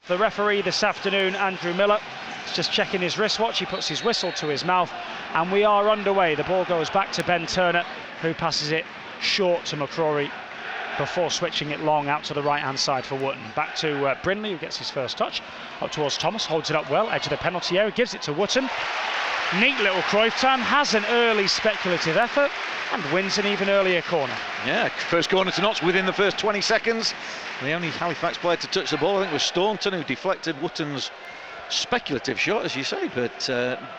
The referee this afternoon, Andrew Miller, is just checking his wristwatch. He puts his whistle to his mouth, and we are underway. The ball goes back to Ben Turner, who passes it short to McCrory before switching it long out to the right-hand side for Wootton. Back to Brindley, who gets his first touch. Up towards Thomas, holds it up well, edge of the penalty area, gives it to Wootton. Neat little Cruyff time, has an early speculative effort, and wins an even earlier corner. Yeah, first corner to Notts within the first 20 seconds. The only Halifax player to touch the ball, I think, was Staunton, who deflected Wootton's speculative shot, as you say, but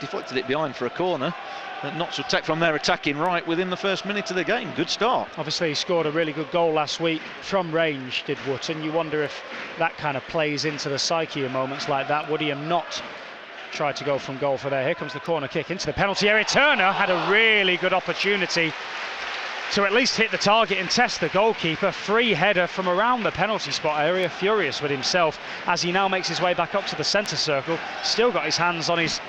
deflected it behind for a corner that Notts would take from their attacking right within the first minute of the game. Good start. Obviously, he scored a really good goal last week from range, did Wootton. You wonder if that kind of plays into the psyche of moments like that. Would he have not tried to go from goal for there? Here comes the corner kick into the penalty area. Turner had a really good opportunity to at least hit the target and test the goalkeeper. Free header from around the penalty spot area. Furious with himself as he now makes his way back up to the centre circle. Still got his hands on his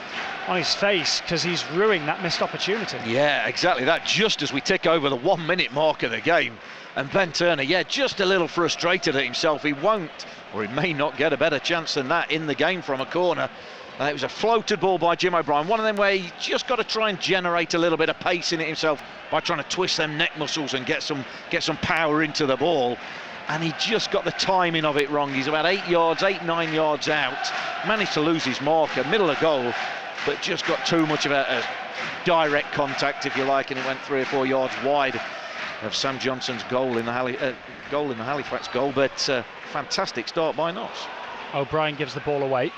face because he's ruining that missed opportunity. Yeah, exactly that. Just as we tick over the 1 minute mark of the game, and Ben Turner, yeah, just a little frustrated at himself. He won't, or he may not get a better chance than that in the game from a corner. It was a floated ball by Jim O'Brien, one of them where he just got to try and generate a little bit of pace in it himself by trying to twist them neck muscles and get some power into the ball. And he just got the timing of it wrong. He's about 9 yards out, managed to lose his marker, middle of goal, but just got too much of a direct contact, if you like, and it went 3 or 4 yards wide of Sam Johnson's goal in the Halifax goal. But fantastic start by Notts. O'Brien gives the ball away.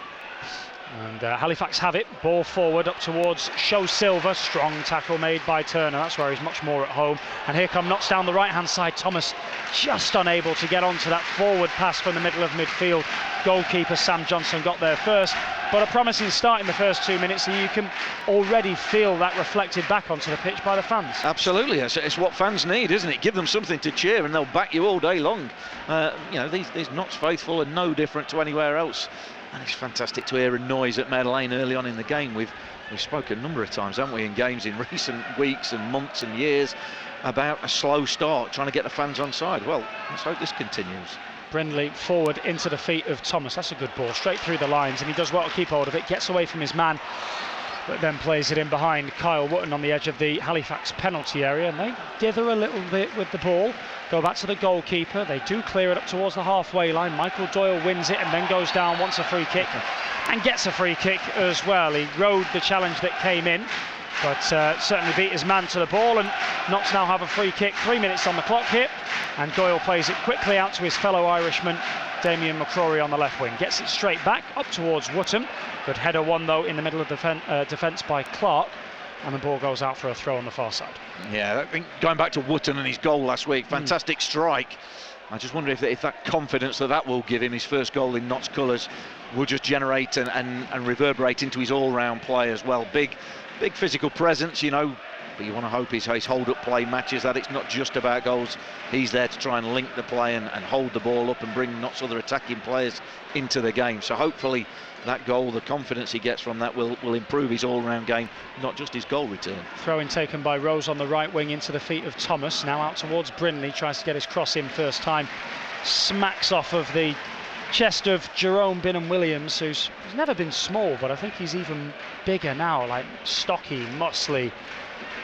And Halifax have it, ball forward up towards Show Silva. Strong tackle made by Turner, that's where he's much more at home. And here come Notts down the right hand side. Thomas just unable to get onto that forward pass from the middle of midfield. Goalkeeper Sam Johnson got there first, but a promising start in the first 2 minutes, so you can already feel that reflected back onto the pitch by the fans. Absolutely, it's what fans need, isn't it? Give them something to cheer and they'll back you all day long. These Notts faithful are no different to anywhere else. And it's fantastic to hear a noise at Meadow Lane early on in the game. We've spoken a number of times, haven't we, in games in recent weeks and months and years about a slow start, trying to get the fans on side. Well, let's hope this continues. Brindley forward into the feet of Thomas. That's a good ball, straight through the lines, and he does well to keep hold of it, gets away from his man, but then plays it in behind Kyle Wootton on the edge of the Halifax penalty area, and they dither a little bit with the ball. Go back to the goalkeeper. They do clear it up towards the halfway line. Michael Doyle wins it and then goes down, wants a free kick and gets a free kick as well. He rode the challenge that came in, but certainly beat his man to the ball, and Notts now have a free kick. 3 minutes on the clock here, and Doyle plays it quickly out to his fellow Irishman Damien McCrory on the left wing. Gets it straight back up towards Wootton. Good header one though in the middle of defence by Clark, and the ball goes out for a throw on the far side. Yeah, I think going back to Wootton and his goal last week, fantastic strike. I just wonder if that confidence that will give him, his first goal in Notts colours, will just generate and reverberate into his all-round play as well. Big physical presence, but you want to hope his hold-up play matches that. It's not just about goals. He's there to try and link the play and hold the ball up and bring Notts' other attacking players into the game. So hopefully that goal, the confidence he gets from that will improve his all-round game, not just his goal return. Throw-in taken by Rose on the right wing into the feet of Thomas. Now out towards Brindley, tries to get his cross in first time. Smacks off of the chest of Jerome Bingham-Williams, who's never been small, but I think he's even bigger now, like stocky, muscly.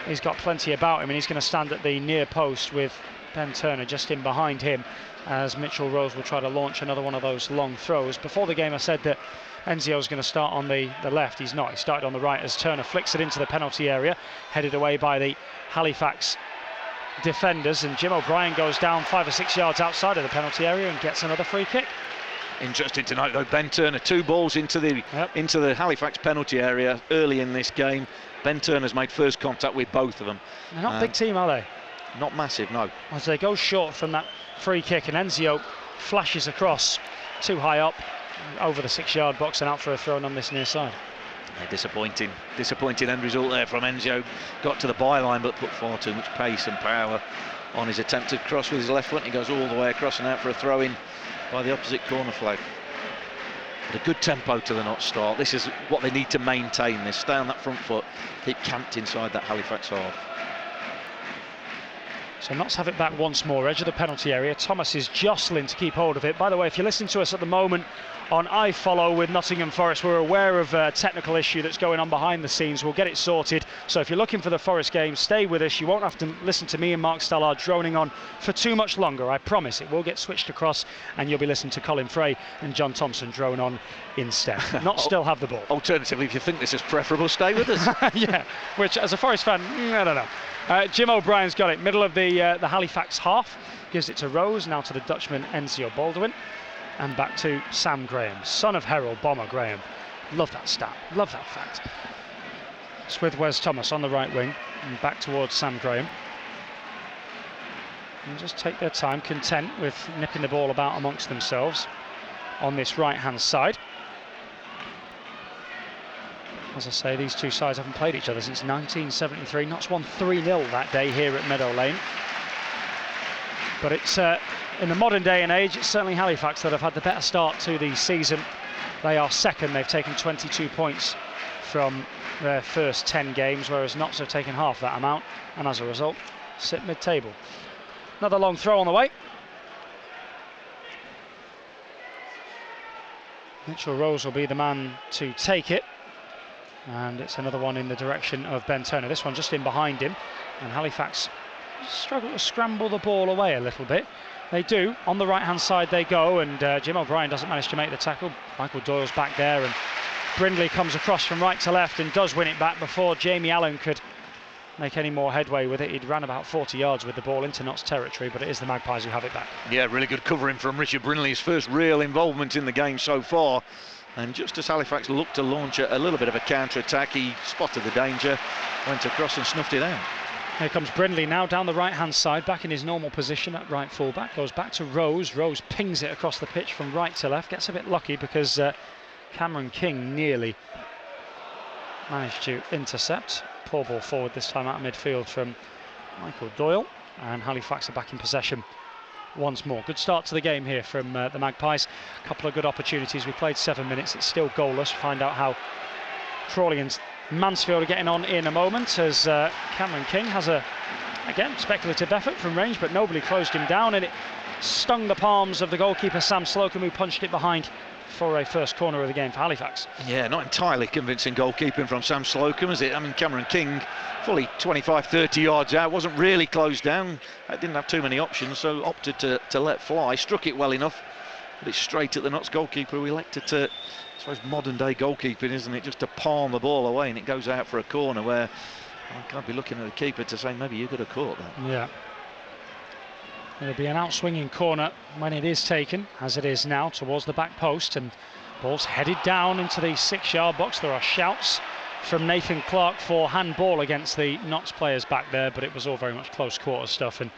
He's got plenty about him, and he's going to stand at the near post with Ben Turner just in behind him as Mitchell Rose will try to launch another one of those long throws. Before the game I said that Enzio's going to start on the left. He's not. He started on the right as Turner flicks it into the penalty area, headed away by the Halifax defenders, and Jim O'Brien goes down 5 or 6 yards outside of the penalty area and gets another free kick. Interesting to note though, Ben Turner, 2 balls into the Halifax penalty area early in this game. Ben Turner's made first contact with both of them. They're not a big team, are they? Not massive, no. As they go short from that free kick, and Enzio flashes across too high up over the 6-yard box and out for a throw on this near side. Yeah, disappointing end result there from Enzio. Got to the byline but put far too much pace and power on his attempted cross with his left foot. He goes all the way across and out for a throw in by the opposite corner flag. But a good tempo to the Notts start. This is what they need to maintain this. Stay on that front foot, keep camped inside that Halifax half. So Notts have it back once more, edge of the penalty area. Thomas is jostling to keep hold of it. By the way, if you're listening to us at the moment on iFollow with Nottingham Forest, we're aware of a technical issue that's going on behind the scenes. We'll get it sorted. So if you're looking for the Forest game, stay with us. You won't have to listen to me and Mark Stallard droning on for too much longer. I promise it will get switched across and you'll be listening to Colin Fray and John Thompson drone on instead. Notts still have the ball. Alternatively, if you think this is preferable, stay with us. Yeah, which as a Forest fan, I don't know. Jim O'Brien's got it, middle of the Halifax half, gives it to Rose, now to the Dutchman Enzio Baldwin, and back to Sam Graham, son of Herald Bomber Graham. Love that stat, love that fact. It's with Wes Thomas on the right wing, and back towards Sam Graham. And just take their time, content with nipping the ball about amongst themselves on this right-hand side. As I say, these two sides haven't played each other since 1973. Notts won 3-0 that day here at Meadow Lane. But it's in the modern day and age, it's certainly Halifax that have had the better start to the season. They are second. They've taken 22 points from their first 10 games, whereas Notts have taken half that amount, and as a result, sit mid-table. Another long throw on the way. Mitchell Rose will be the man to take it. And it's another one in the direction of Ben Turner. This one just in behind him. And Halifax struggle to scramble the ball away a little bit. They do. On the right-hand side they go, and Jim O'Brien doesn't manage to make the tackle. Michael Doyle's back there, and Brindley comes across from right to left and does win it back before Jamie Allen could make any more headway with it. He'd ran about 40 yards with the ball into Notts territory, but it is the Magpies who have it back. Yeah, really good covering from Richard Brindley, his first real involvement in the game so far. And just as Halifax looked to launch a little bit of a counter-attack, he spotted the danger, went across and snuffed it out. Here comes Brindley now down the right-hand side, back in his normal position at right full-back. Goes back to Rose. Rose pings it across the pitch from right to left. Gets a bit lucky because Cameron King nearly managed to intercept. Poor ball forward this time out of midfield from Michael Doyle. And Halifax are back in possession once more. Good start to the game here from the Magpies. A couple of good opportunities. We played 7 minutes. It's still goalless. Find out how Crawley and Mansfield are getting on in a moment, as Cameron King has a, again, speculative effort from range, but nobody closed him down, and it stung the palms of the goalkeeper Sam Slocum, who punched it behind for a first corner of the game for Halifax. Yeah, not entirely convincing goalkeeping from Sam Slocum, is it? I mean, Cameron King fully 25-30 yards out, wasn't really closed down, didn't have too many options, so opted to let fly. Struck it well enough, but it's straight at the Notts goalkeeper, who elected to, I suppose, modern day goalkeeping, isn't it, just to palm the ball away, and it goes out for a corner where I can't be looking at the keeper to say maybe you could have caught that. Yeah. It'll be an outswinging corner when it is taken, as it is now, towards the back post, and ball's headed down into the 6-yard box. There are shouts from Nathan Clark for handball against the Notts players back there, but it was all very much close quarter stuff, and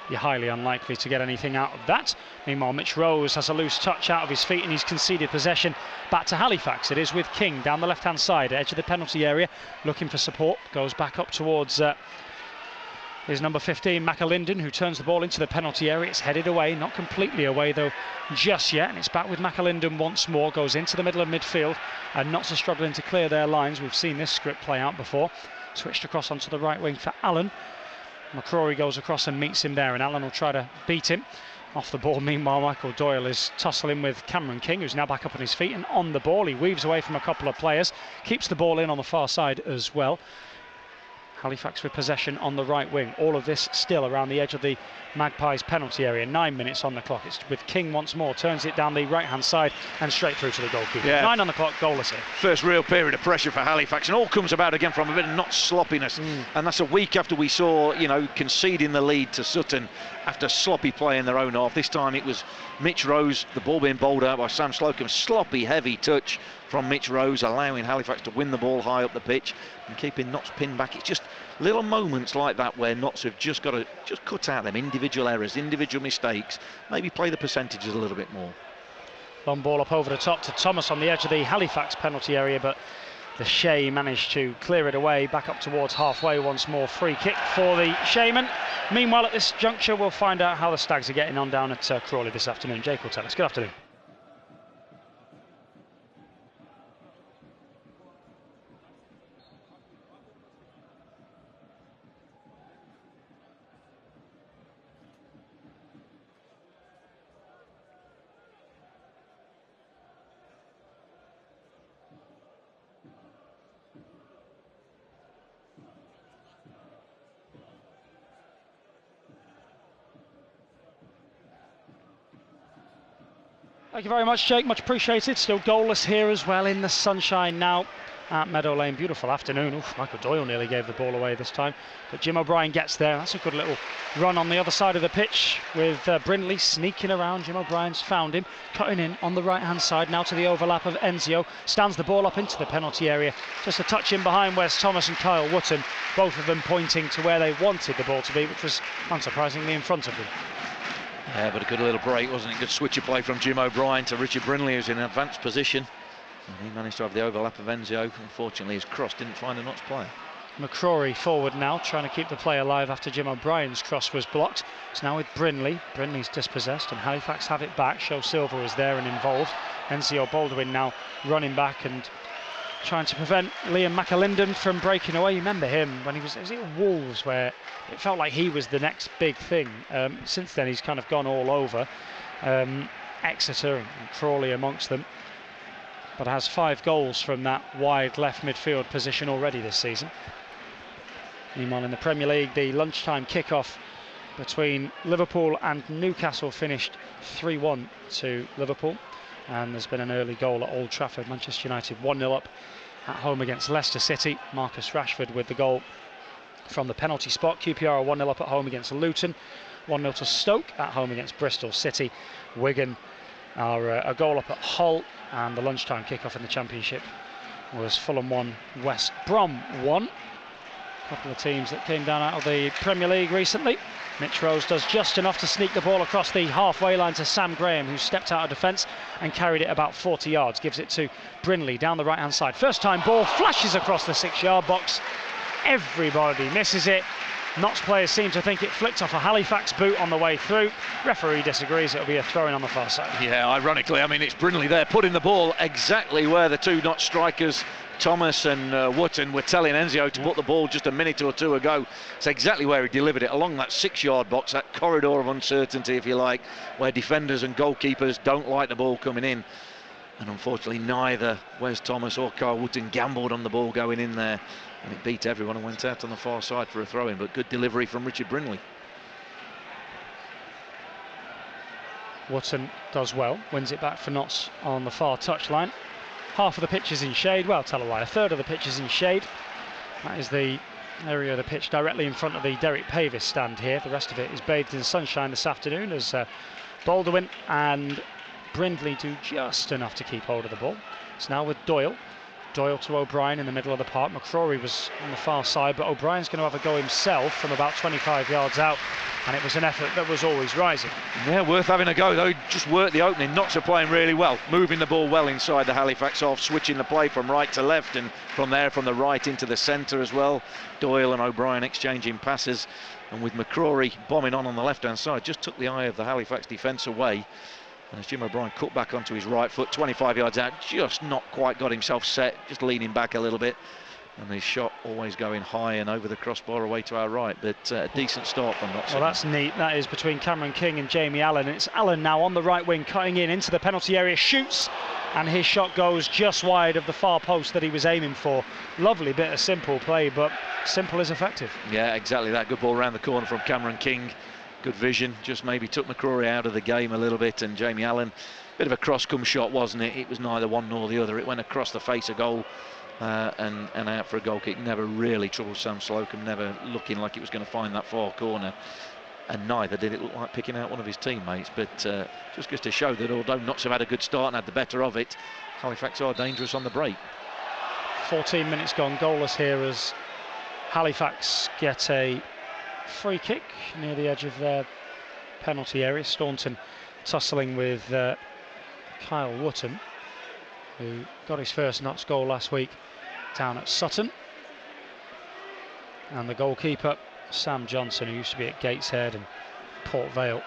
you're highly unlikely to get anything out of that. Meanwhile, Mitch Rose has a loose touch out of his feet, and he's conceded possession back to Halifax. It is with King down the left-hand side, edge of the penalty area, looking for support. Goes back up towards his number 15, McAlinden, who turns the ball into the penalty area. It's headed away, not completely away though just yet, and it's back with McAlinden once more. Goes into the middle of midfield, and Notts are struggling to clear their lines. We've seen this script play out before. Switched across onto the right wing for Allen. McCrory goes across and meets him there, and Allen will try to beat him off the ball. Meanwhile, Michael Doyle is tussling with Cameron King, who's now back up on his feet and on the ball. He weaves away from a couple of players, keeps the ball in on the far side as well. Halifax with possession on the right wing. All of this still around the edge of the Magpies penalty area. 9 minutes on the clock. It's with King once more. Turns it down the right-hand side and straight through to the goalkeeper. Yeah. 9 on the clock, goalless here. First real period of pressure for Halifax, and all comes about again from a bit of Notts sloppiness. And that's a week after we saw, conceding the lead to Sutton after sloppy play in their own half. This time it was Mitch Rose, the ball being bowled out by Sam Slocum. Sloppy, heavy touch from Mitch Rose, allowing Halifax to win the ball high up the pitch and keeping Notts pinned back. It's just little moments like that where Notts have just got to cut out them individual errors, individual mistakes, maybe play the percentages a little bit more. Long ball up over the top to Thomas on the edge of the Halifax penalty area, but the Shea managed to clear it away, back up towards halfway once more. Free kick for the Shaman. Meanwhile, at this juncture, we'll find out how the Stags are getting on down at Crawley this afternoon. Jake will tell us. Good afternoon. Thank you very much, Jake. Much appreciated. Still goalless here as well in the sunshine now at Meadow Lane. Beautiful afternoon. Oof, Michael Doyle nearly gave the ball away this time, but Jim O'Brien gets there. That's a good little run on the other side of the pitch with Brindley sneaking around. Jim O'Brien's found him, cutting in on the right-hand side now to the overlap of Enzio. Stands the ball up into the penalty area. Just a touch in behind Wes Thomas and Kyle Wootton, both of them pointing to where they wanted the ball to be, which was unsurprisingly in front of them. Yeah, but a good little break, wasn't it? Good switch of play from Jim O'Brien to Richard Brindley, who's in an advanced position. And he managed to have the overlap of Enzio. Unfortunately, his cross didn't find a Notts player. McCrory forward now, trying to keep the play alive after Jim O'Brien's cross was blocked. It's now with Brindley. Brindley's dispossessed and Halifax have it back. Show Silver was there and involved. Enzio Baldwin now running back and trying to prevent Liam McAlinden from breaking away. You remember him when he was at Wolves, where it felt like he was the next big thing. Since then he's kind of gone all over. Exeter and Crawley amongst them, but has 5 goals from that wide left midfield position already this season. Meanwhile in the Premier League, the lunchtime kickoff between Liverpool and Newcastle finished 3-1 to Liverpool. And there's been an early goal at Old Trafford. Manchester United 1-0 up at home against Leicester City. Marcus Rashford with the goal from the penalty spot. QPR are 1-0 up at home against Luton. 1-0 to Stoke at home against Bristol City. Wigan are a goal up at Hull. And the lunchtime kickoff in the Championship was Fulham 1, West Brom 1. A couple of teams that came down out of the Premier League recently. Mitch Rose does just enough to sneak the ball across the halfway line to Sam Graham, who stepped out of defence and carried it about 40 yards. Gives it to Brindley down the right-hand side. First time ball flashes across the 6-yard box. Everybody misses it. Notts players seem to think it flicked off a Halifax boot on the way through. Referee disagrees. It'll be a throw-in on the far side. Yeah, ironically, I mean, it's Brindley there putting the ball exactly where the two Notts strikers, Thomas and Wootton, were telling Enzio to put the ball just a minute or two ago. It's exactly where he delivered it, along that 6-yard box, that corridor of uncertainty, if you like, where defenders and goalkeepers don't like the ball coming in. And unfortunately, neither Wes Thomas or Kyle Wootton gambled on the ball going in there. And it beat everyone and went out on the far side for a throw-in, but good delivery from Richard Brindley. Wootton does well, wins it back for Notts on the far touchline. Half of the pitch is in shade, well, tell a lie, a third of the pitch is in shade. That is the area of the pitch directly in front of the Derek Pavis stand here. The rest of it is bathed in sunshine this afternoon as Baldwin and Brindley do just enough to keep hold of the ball. It's now with Doyle. Doyle to O'Brien in the middle of the park. McCrory was on the far side, but O'Brien's going to have a go himself from about 25 yards out, and it was an effort that was always rising. Yeah, worth having a go though. Just worked the opening. Notts are playing really well, moving the ball well inside the Halifax half, switching the play from right to left, and from there from the right into the centre as well. Doyle and O'Brien exchanging passes, and with McCrory bombing on the left hand side, just took the eye of the Halifax defence away. And as Jim O'Brien cut back onto his right foot, 25 yards out, just not quite got himself set, just leaning back a little bit. And his shot always going high and over the crossbar away to our right, but a decent start from Notts. Well, that's neat. That is between Cameron King and Jamie Allen. And it's Allen now on the right wing, cutting in into the penalty area, shoots, and his shot goes just wide of the far post that he was aiming for. Lovely bit of simple play, but simple is effective. Yeah, exactly that. Good ball around the corner from Cameron King. Good vision, just maybe took McCrory out of the game a little bit, and Jamie Allen, bit of a cross-come shot, wasn't it? It was neither one nor the other. It went across the face of goal and out for a goal kick. Never really troubled Sam Slocum, never looking like it was going to find that far corner, and neither did it look like picking out one of his teammates. But just goes to show that although Notts have had a good start and had the better of it, Halifax are dangerous on the break. 14 minutes gone, goalless here as Halifax get a free kick near the edge of their penalty area. Staunton tussling with Kyle Wootton, who got his first Notts goal last week down at Sutton. And the goalkeeper, Sam Johnson, who used to be at Gateshead and Port Vale,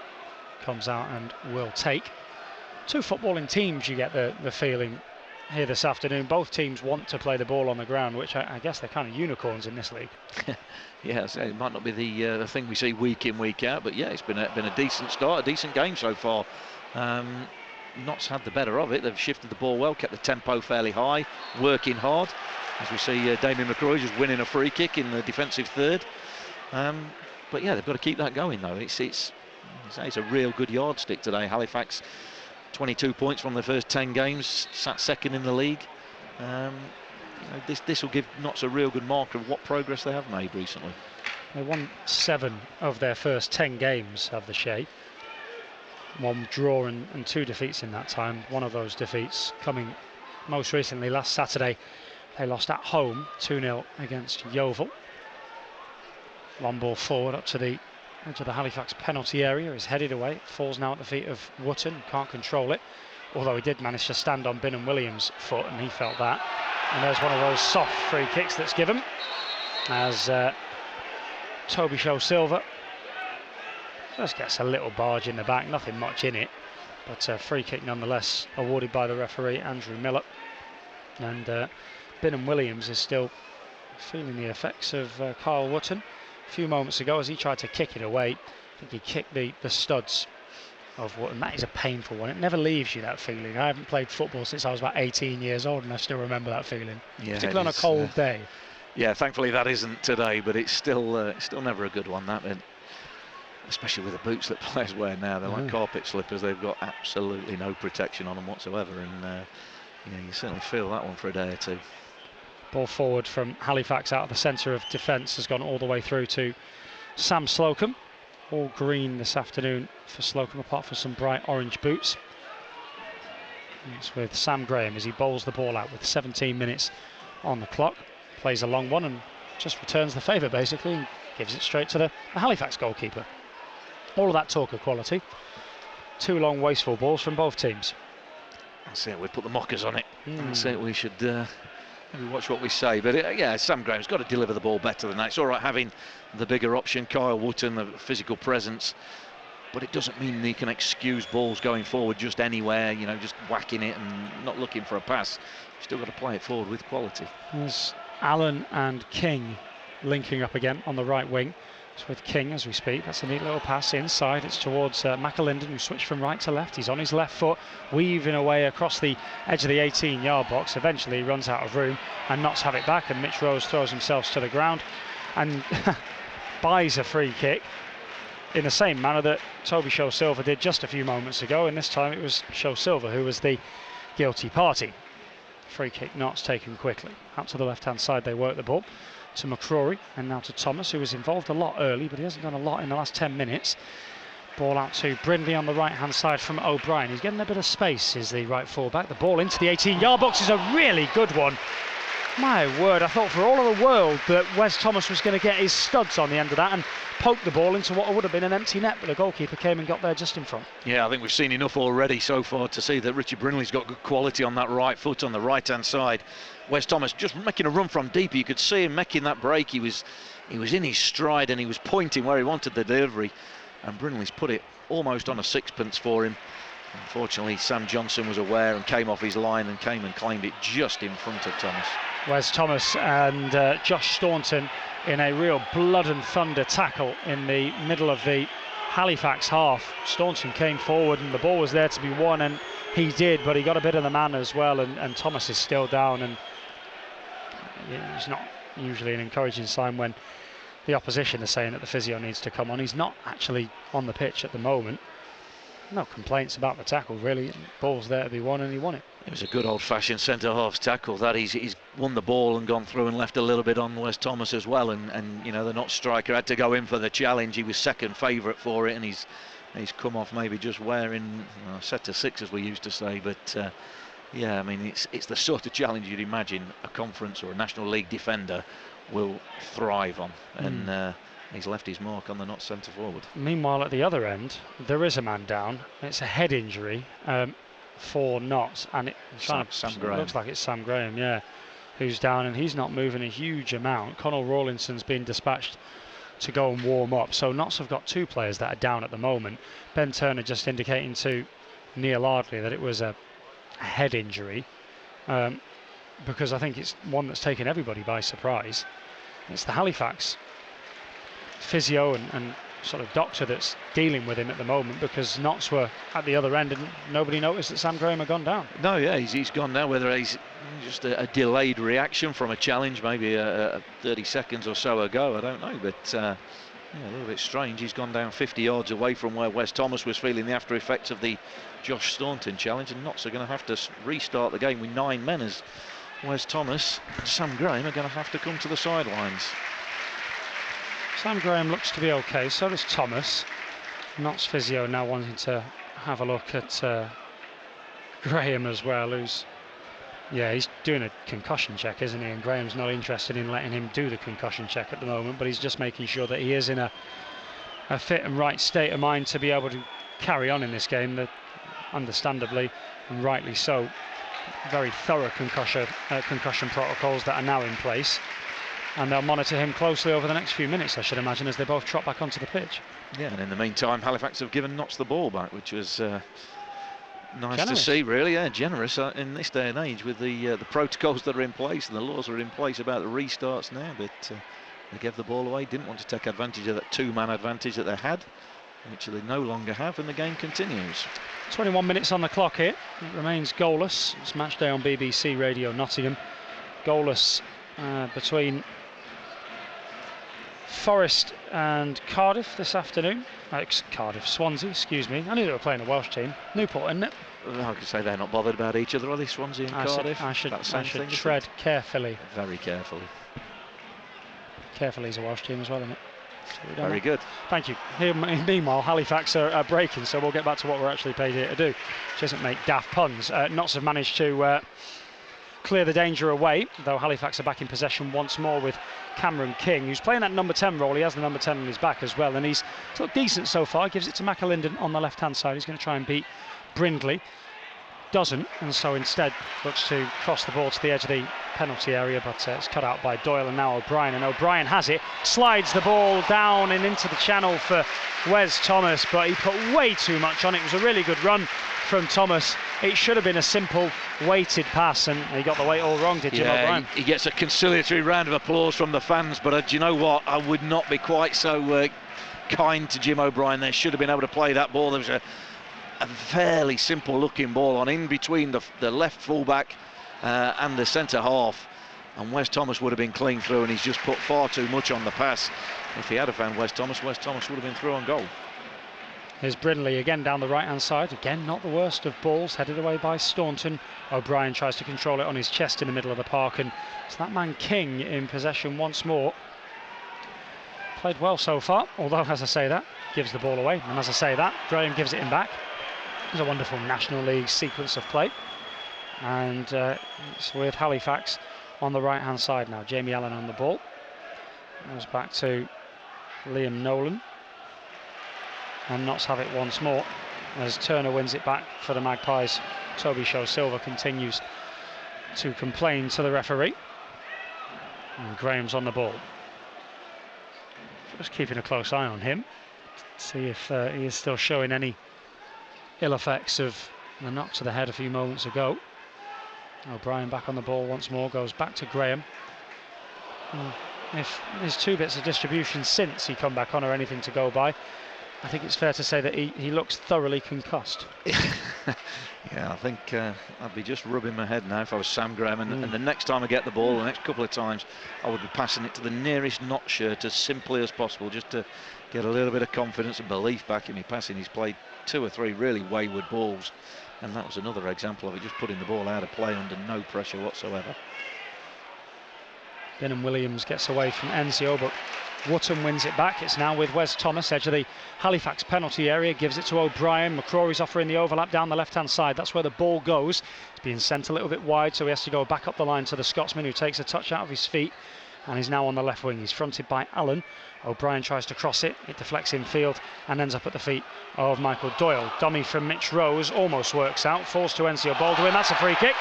comes out and will take. Two footballing teams, you get the feeling here this afternoon. Both teams want to play the ball on the ground, which I guess they're kind of unicorns in this league. Yeah, so it might not be the thing we see week in, week out, but yeah, it's been a decent start, a decent game so far. Notts had the better of it. They've shifted the ball well, kept the tempo fairly high, working hard. As we see Damien McCrory just winning a free kick in the defensive third. But yeah, they've got to keep that going though. It's a real good yardstick today. Halifax 22 points from their first 10 games, sat second in the league. This will give Notts a real good marker of what progress they have made recently. They won 7 of their first 10 games, have the Shea. 1 draw and 2 defeats in that time. One of those defeats coming most recently last Saturday. They lost at home 2-0 against Yeovil. Long ball forward up to the edge of the Halifax penalty area, is headed away, falls now at the feet of Wootton, can't control it, although he did manage to stand on Binham Williams' foot and he felt that. And there's one of those soft free kicks that's given as Toby Show-Silva just gets a little barge in the back, nothing much in it, but a free kick nonetheless awarded by the referee Andrew Miller. And Binham Williams is still feeling the effects of Kyle Wootton. A few moments ago, as he tried to kick it away, I think he kicked the studs of Wootton. That is a painful one. It never leaves you, that feeling. I haven't played football since I was about 18 years old and I still remember that feeling, particularly on a cold day. Yeah, thankfully that isn't today, but it's still never a good one, that, and especially with the boots that players wear now. They're like carpet slippers. They've got absolutely no protection on them whatsoever, and you certainly feel that one for a day or two. Ball forward from Halifax out of the centre of defence has gone all the way through to Sam Slocum. All green this afternoon for Slocum, apart from some bright orange boots. It's with Sam Graham as he bowls the ball out with 17 minutes on the clock. Plays a long one and just returns the favour basically and gives it straight to the Halifax goalkeeper. All of that talk of quality. 2 long wasteful balls from both teams. That's it, we put the mockers on it. That's it, we should maybe watch what we say. But yeah, Sam Graham's got to deliver the ball better than that. It's all right having the bigger option, Kyle Wootton, the physical presence, but it doesn't mean he can excuse balls going forward just anywhere, just whacking it and not looking for a pass. You've still got to play it forward with quality. There's Allen and King linking up again on the right wing. It's with King as we speak. That's a neat little pass inside. It's towards McAlinden, who switched from right to left. He's on his left foot, weaving away across the edge of the 18-yard box. Eventually he runs out of room and Notts have it back, and Mitch Rose throws himself to the ground and buys a free kick in the same manner that Toby Show-Silva did just a few moments ago, and this time it was Show-Silva who was the guilty party. Free kick Notts taken quickly. Out to the left-hand side they work the ball to McCrory and now to Thomas, who was involved a lot early, but he hasn't done a lot in the last 10 minutes. Ball out to Brindley on the right-hand side from O'Brien. He's getting a bit of space, is the right full-back. The ball into the 18-yard box is a really good one. My word, I thought for all of the world that Wes Thomas was going to get his studs on the end of that and poke the ball into what would have been an empty net, but the goalkeeper came and got there just in front. Yeah, I think we've seen enough already so far to see that Richard Brindley's got good quality on that right foot on the right-hand side. Wes Thomas just making a run from deep. You could see him making that break. He was in his stride and he was pointing where he wanted the delivery, and Brindley's put it almost on a sixpence for him. Unfortunately, Sam Johnson was aware and came off his line and came and claimed it just in front of Thomas. Wes Thomas and Josh Staunton in a real blood and thunder tackle in the middle of the Halifax half. Staunton came forward and the ball was there to be won, and he did, but he got a bit of the man as well, and Thomas is still down, and it's not usually an encouraging sign when the opposition are saying that the physio needs to come on. He's not actually on the pitch at the moment. No complaints about the tackle really. Ball's there to be won and he won it. It was a good old-fashioned centre-half's tackle that he's won the ball and gone through and left a little bit on Wes Thomas as well, and the Notts striker had to go in for the challenge. He was second favourite for it, and he's come off maybe just wearing set to 6 as we used to say, but yeah, I mean it's the sort of challenge you'd imagine a conference or a National League defender will thrive on, and he's left his mark on the Notts centre forward. Meanwhile, at the other end, there is a man down. It's a head injury for Notts, and it looks like it's Sam Graham, yeah, who's down, and he's not moving a huge amount. Connell Rawlinson's been dispatched to go and warm up. So Notts have got 2 players that are down at the moment. Ben Turner just indicating to Neil Ardley that it was a head injury, because I think it's one that's taken everybody by surprise. It's the Halifax physio and sort of doctor that's dealing with him at the moment, because Notts were at the other end and nobody noticed that Sam Graham had gone down. No, yeah, he's gone down. Whether he's just a delayed reaction from a challenge, maybe 30 seconds or so ago, I don't know. But Yeah, a little bit strange. He's gone down 50 yards away from where Wes Thomas was feeling the after effects of the Josh Staunton challenge, and Notts are going to have to restart the game with 9 men as Wes Thomas and Sam Graham are going to have to come to the sidelines. Sam Graham looks to be okay, so does Thomas. Notts physio now wanting to have a look at Graham as well, who's, yeah, he's doing a concussion check, isn't he? And Graham's not interested in letting him do the concussion check at the moment, but he's just making sure that he is in a fit and right state of mind to be able to carry on in this game. That, understandably and rightly so, very thorough concussion protocols that are now in place, and they'll monitor him closely over the next few minutes, I should imagine, as they both trot back onto the pitch. Yeah, and in the meantime, Halifax have given Notts the ball back, which was nice Generous. to see, really. Yeah, generous in this day and age with the protocols that are in place and the laws that are in place about the restarts now. But they gave the ball away, didn't want to take advantage of that 2-man advantage that they had, which they no longer have, and the game continues. 21 minutes on the clock here. It remains goalless. It's match day on BBC Radio Nottingham. Goalless between Forest and Cardiff this afternoon. Swansea, excuse me. I knew they were playing a Welsh team. Newport, isn't it? I could say they're not bothered about each other, are they, Swansea and Cardiff? I should tread carefully. Very carefully. Carefully is a Welsh team as well, isn't it? So very good. Thank you. Here, meanwhile, Halifax are breaking, so we'll get back to what we're actually paid here to do, which isn't make daft puns. Notts have managed to clear the danger away, though Halifax are back in possession once more with Cameron King, who's playing that number 10 role. He has the number 10 on his back as well, and he's looked decent so far. Gives it to McAlinden on the left-hand side. He's going to try and beat Brindley. Doesn't, and so instead looks to cross the ball to the edge of the penalty area, but it's cut out by Doyle, and now O'Brien, and O'Brien has it, slides the ball down and into the channel for Wes Thomas, but he put way too much on it. It was a really good run from Thomas. It should have been a simple weighted pass, and he got the weight all wrong, did Jim O'Brien? He gets a conciliatory round of applause from the fans, but do you know what, I would not be quite so kind to Jim O'Brien. They should have been able to play that ball. There was a fairly simple looking ball on in between the left fullback and the centre half, and Wes Thomas would have been clean through, and he's just put far too much on the pass. If he had found Wes Thomas would have been through on goal. Here's Brindley again down the right hand side, again not the worst of balls, headed away by Staunton. O'Brien tries to control it on his chest in the middle of the park, and it's that man King in possession once more. Played well so far, although as I say that, gives the ball away, and as I say that, Graham gives it him back. It's a wonderful National League sequence of play, and it's with Halifax on the right hand side now. Jamie Allen on the ball, goes back to Liam Nolan, and Notts have it once more as Turner wins it back for the Magpies. Toby Show-Silva continues to complain to the referee, and Graham's on the ball, just keeping a close eye on him, see if he is still showing any ill effects of the knock to the head a few moments ago. O'Brien back on the ball once more, goes back to Graham. If his 2 bits of distribution since he come back on are anything to go by, I think it's fair to say that he looks thoroughly concussed. Yeah, I think I'd be just rubbing my head now if I was Sam Graham, and the next time I get the ball, the next couple of times, I would be passing it to the nearest Notts shirt as simply as possible, just to get a little bit of confidence and belief back in me passing. He's played 2 or 3 really wayward balls, and that was another example of it, just putting the ball out of play under no pressure whatsoever. Denham Williams gets away from Enzio, but Wootton wins it back. It's now with Wes Thomas, edge of the Halifax penalty area, gives it to O'Brien. McCrory's offering the overlap down the left hand side. That's where the ball goes. It's being sent a little bit wide, so he has to go back up the line to the Scotsman, who takes a touch out of his feet, and he's now on the left wing. He's fronted by Allen. O'Brien tries to cross it, it deflects infield and ends up at the feet of Michael Doyle. Dummy from Mitch Rose almost works out, falls to Enzio Baldwin. That's a free kick.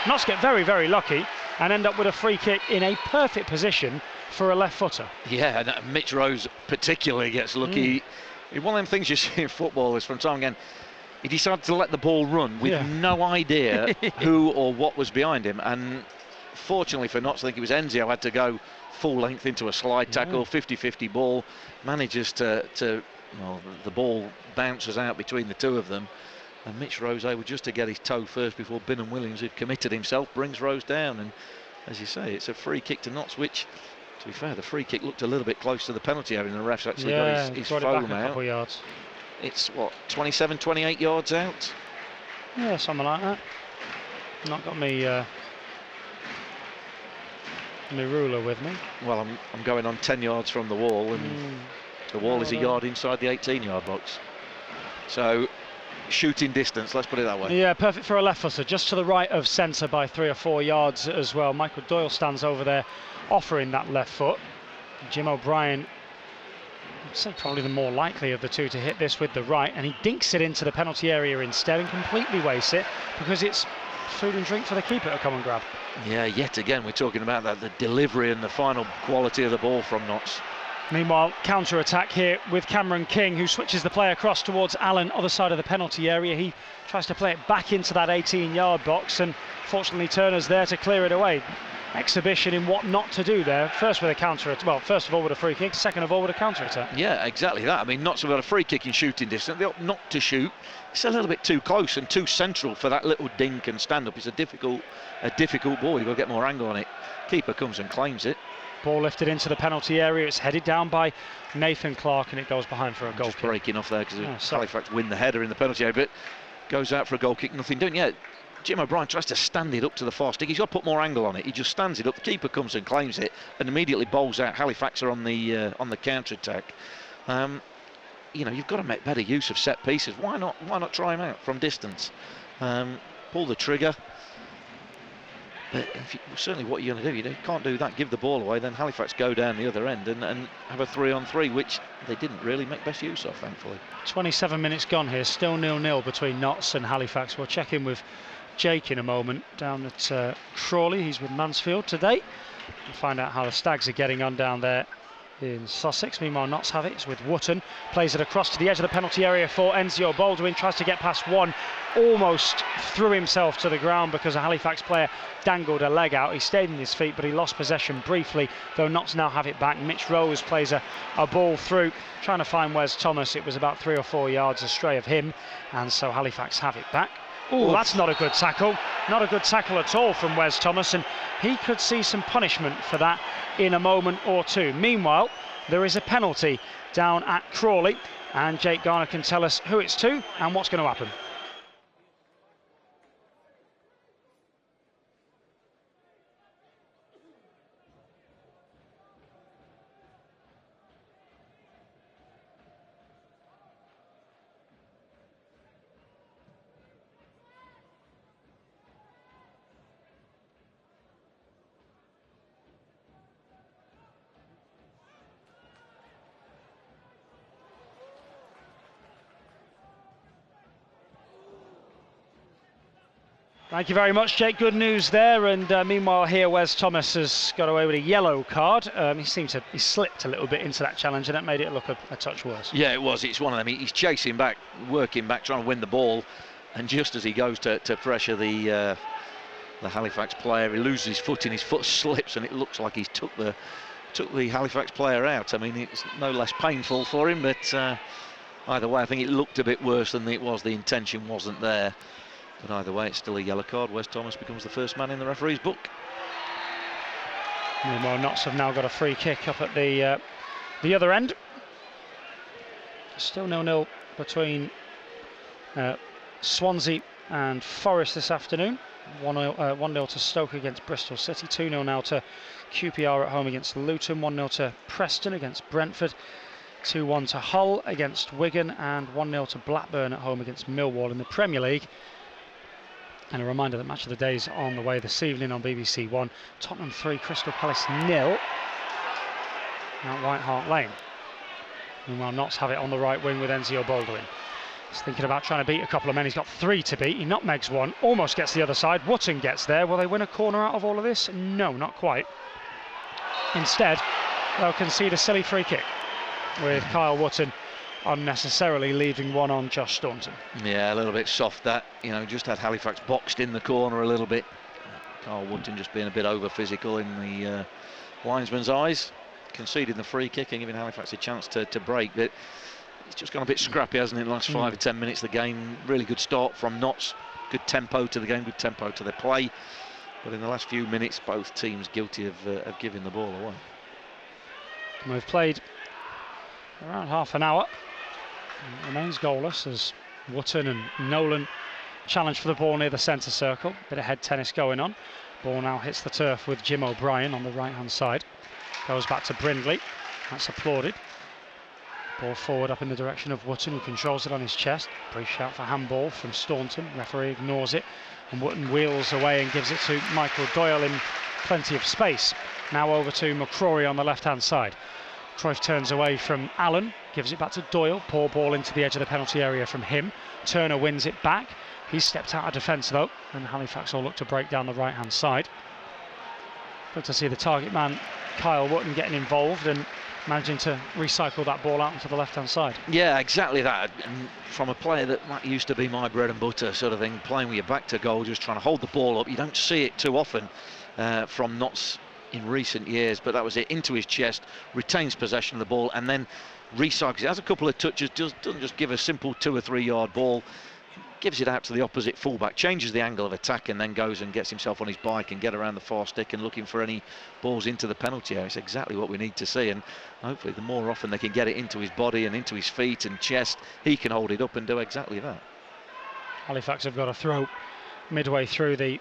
Notts get very, very lucky and end up with a free kick in a perfect position for a left footer. Yeah, and Mitch Rose particularly gets lucky. One of them things you see in football is from time again, he decided to let the ball run with no idea who or what was behind him, and fortunately for Notts, I think it was Enzio had to go full length into a slide tackle, 50-50 ball, manages to well, the ball bounces out between the 2 of them, and Mitch Rose able just to get his toe first before Binham Williams, who'd committed himself, brings Rose down. And as you say, it's a free kick to Notts, which To be fair, the free kick looked a little bit close to the penalty area, and the ref's actually got his brought foam it back a couple out. yards. It's what, 27, 28 yards out? Yeah, something like that. Not got me my ruler with me. Well, I'm going on 10 yards from the wall, and the wall is a yard inside the 18-yard box. So, shooting distance, let's put it that way. Yeah, perfect for a left footer, just to the right of centre by 3 or 4 yards as well. Michael Doyle stands over there offering that left foot. Jim O'Brien, I'd say probably the more likely of the two to hit this with the right, and he dinks it into the penalty area instead and completely wastes it because it's food and drink for the keeper to come and grab. Yeah, yet again we're talking about that, the delivery and the final quality of the ball from Notts. Meanwhile, counter-attack here with Cameron King, who switches the play across towards Allen, other side of the penalty area. He tries to play it back into that 18-yard box, and fortunately Turner's there to clear it away. Exhibition in what not to do there. First with a counter-attack, well, first of all with a free kick, second of all with a counter-attack. Yeah, exactly that. I mean, Notts have got a free kick in shooting distance. They ought not to shoot. It's a little bit too close and too central for that little dink and stand-up. It's a difficult ball. You've got to get more angle on it. Keeper comes and claims it. Ball lifted into the penalty area. It's headed down by Nathan Clark, and it goes behind for a goal Just kick. breaking off there because Halifax win the header in the penalty area, but goes out for a goal kick, nothing doing. Yeah, Jim O'Brien tries to stand it up to the far stick. He's got to put more angle on it. He just stands it up. The keeper comes and claims it and immediately bowls out. Halifax are on the counter attack. You know, you've got to make better use of set pieces. Why not try them out from distance? Pull the trigger. But certainly what you're going to do, you can't do that, give the ball away, then Halifax go down the other end and have a 3-on-3, which they didn't really make best use of, thankfully. 27 minutes gone here, still 0-0 between Notts and Halifax. We'll check in with Jake in a moment down at Crawley. He's with Mansfield today. We'll find out how the Stags are getting on down there in Sussex. Meanwhile, Notts have it. It's with Wootton. Plays it across to the edge of the penalty area for Enzio Baldwin. Tries to get past one. Almost threw himself to the ground because a Halifax player dangled a leg out. He stayed in his feet, but he lost possession briefly, though Notts now have it back. Mitch Rose plays a ball through, trying to find Wes Thomas. It was about 3 or 4 yards astray of him, and so Halifax have it back. Oh, that's not a good tackle. Not a good tackle at all from Wes Thomas, and he could see some punishment for that in a moment or two. Meanwhile, there is a penalty down at Crawley, and Jake Garner can tell us who it's to and what's going to happen. Thank you very much, Jake. Good news there. And meanwhile here, Wes Thomas has got away with a yellow card. He slipped a little bit into that challenge, and that made it look a touch worse. Yeah, it was. It's one of them. He's chasing back, working back, trying to win the ball, and just as he goes to pressure the Halifax player, he loses his foot, and his foot slips, and it looks like he's took the Halifax player out. I mean, it's no less painful for him, but either way, I think it looked a bit worse than it was. The intention wasn't there. But either way, it's still a yellow card. Wes Thomas becomes the first man in the referee's book. Meanwhile, Notts have now got a free kick up at the other end. Still 0-0 between Swansea and Forest this afternoon. 1-0 to Stoke against Bristol City. 2-0 now to QPR at home against Luton. 1-0 to Preston against Brentford. 2-1 to Hull against Wigan, and 1-0 to Blackburn at home against Millwall in the Premier League. And a reminder that Match of the Day is on the way this evening on BBC One. Tottenham 3, Crystal Palace 0 at White Hart Lane. Meanwhile, Notts have it on the right wing with Enzio Baldwin. He's thinking about trying to beat a couple of men. He's got 3 to beat. He nutmegs one, almost gets the other side. Wootton gets there. Will they win a corner out of all of this? No, not quite. Instead, they'll concede a silly free kick with Kyle Wootton unnecessarily leaving one on Josh Staunton. Yeah, a little bit soft that, just had Halifax boxed in the corner a little bit. Kyle Wootton just being a bit over physical in the linesman's eyes, conceding the free kick and giving Halifax a chance to break. But it's just gone a bit scrappy, hasn't it, in the last 5 or 10 minutes of the game. Really good start from Notts, good tempo to the game, good tempo to their play. But in the last few minutes, both teams guilty of giving the ball away. And we've played around half an hour. It remains goalless as Wootton and Nolan challenge for the ball near the centre circle. Bit of head tennis going on. Ball now hits the turf with Jim O'Brien on the right hand side. Goes back to Brindley. That's applauded. Ball forward up in the direction of Wootton, who controls it on his chest. Brief shout for handball from Staunton. Referee ignores it, and Wootton wheels away and gives it to Michael Doyle in plenty of space. Now over to McCrory on the left hand side. Cruyff turns away from Allen, gives it back to Doyle. Poor ball into the edge of the penalty area from him. Turner wins it back. He's stepped out of defence though, and Halifax will look to break down the right hand side. Good to see the target man Kyle Wootton getting involved and managing to recycle that ball out onto the left hand side. Yeah, exactly that. And from a player that used to be my bread and butter sort of thing, playing with your back to goal, just trying to hold the ball up. You don't see it too often from Notts in recent years, but that was it, into his chest, retains possession of the ball and then recycles it. Has a couple of touches, doesn't just give a simple 2 or 3 yard ball, gives it out to the opposite fullback, changes the angle of attack and then goes and gets himself on his bike and get around the far stick and looking for any balls into the penalty area. It's exactly what we need to see, and hopefully the more often they can get it into his body and into his feet and chest, he can hold it up and do exactly that. Halifax have got a throw midway through the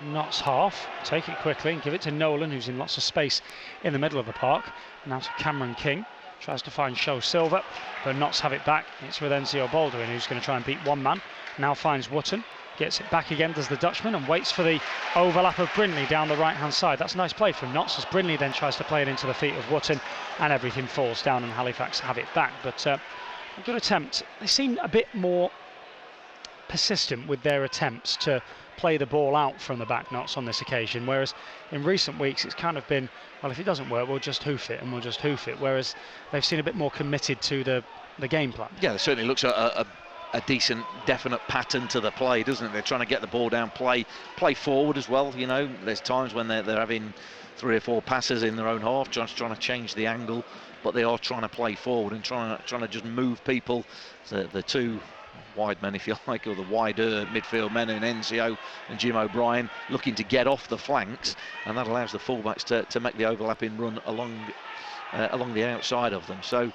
Notts half. Take it quickly and give it to Nolan, who's in lots of space in the middle of the park. Now to Cameron King. Tries to find Show Silver, but Notts have it back. It's with Enzio Baldwin, who's going to try and beat one man. Now finds Wootton, gets it back again, does the Dutchman, and waits for the overlap of Brindley down the right hand side. That's a nice play from Notts as Brindley then tries to play it into the feet of Wootton, and everything falls down and Halifax have it back. But a good attempt. They seem a bit more persistent with their attempts to play the ball out from the back, Notts, on this occasion, whereas in recent weeks it's kind of been, well, if it doesn't work we'll just hoof it, and we'll just hoof it, whereas they've seen a bit more committed to the game plan. Yeah, there certainly looks a decent definite pattern to the play, doesn't it? They're trying to get the ball down, play forward as well. You know, there's times when they're having 3 or 4 passes in their own half, trying to change the angle, but they are trying to play forward and trying to just move people, the two wide men, if you like, or the wider midfield men in Enzio and Jim O'Brien, looking to get off the flanks, and that allows the fullbacks to make the overlapping run along the outside of them. So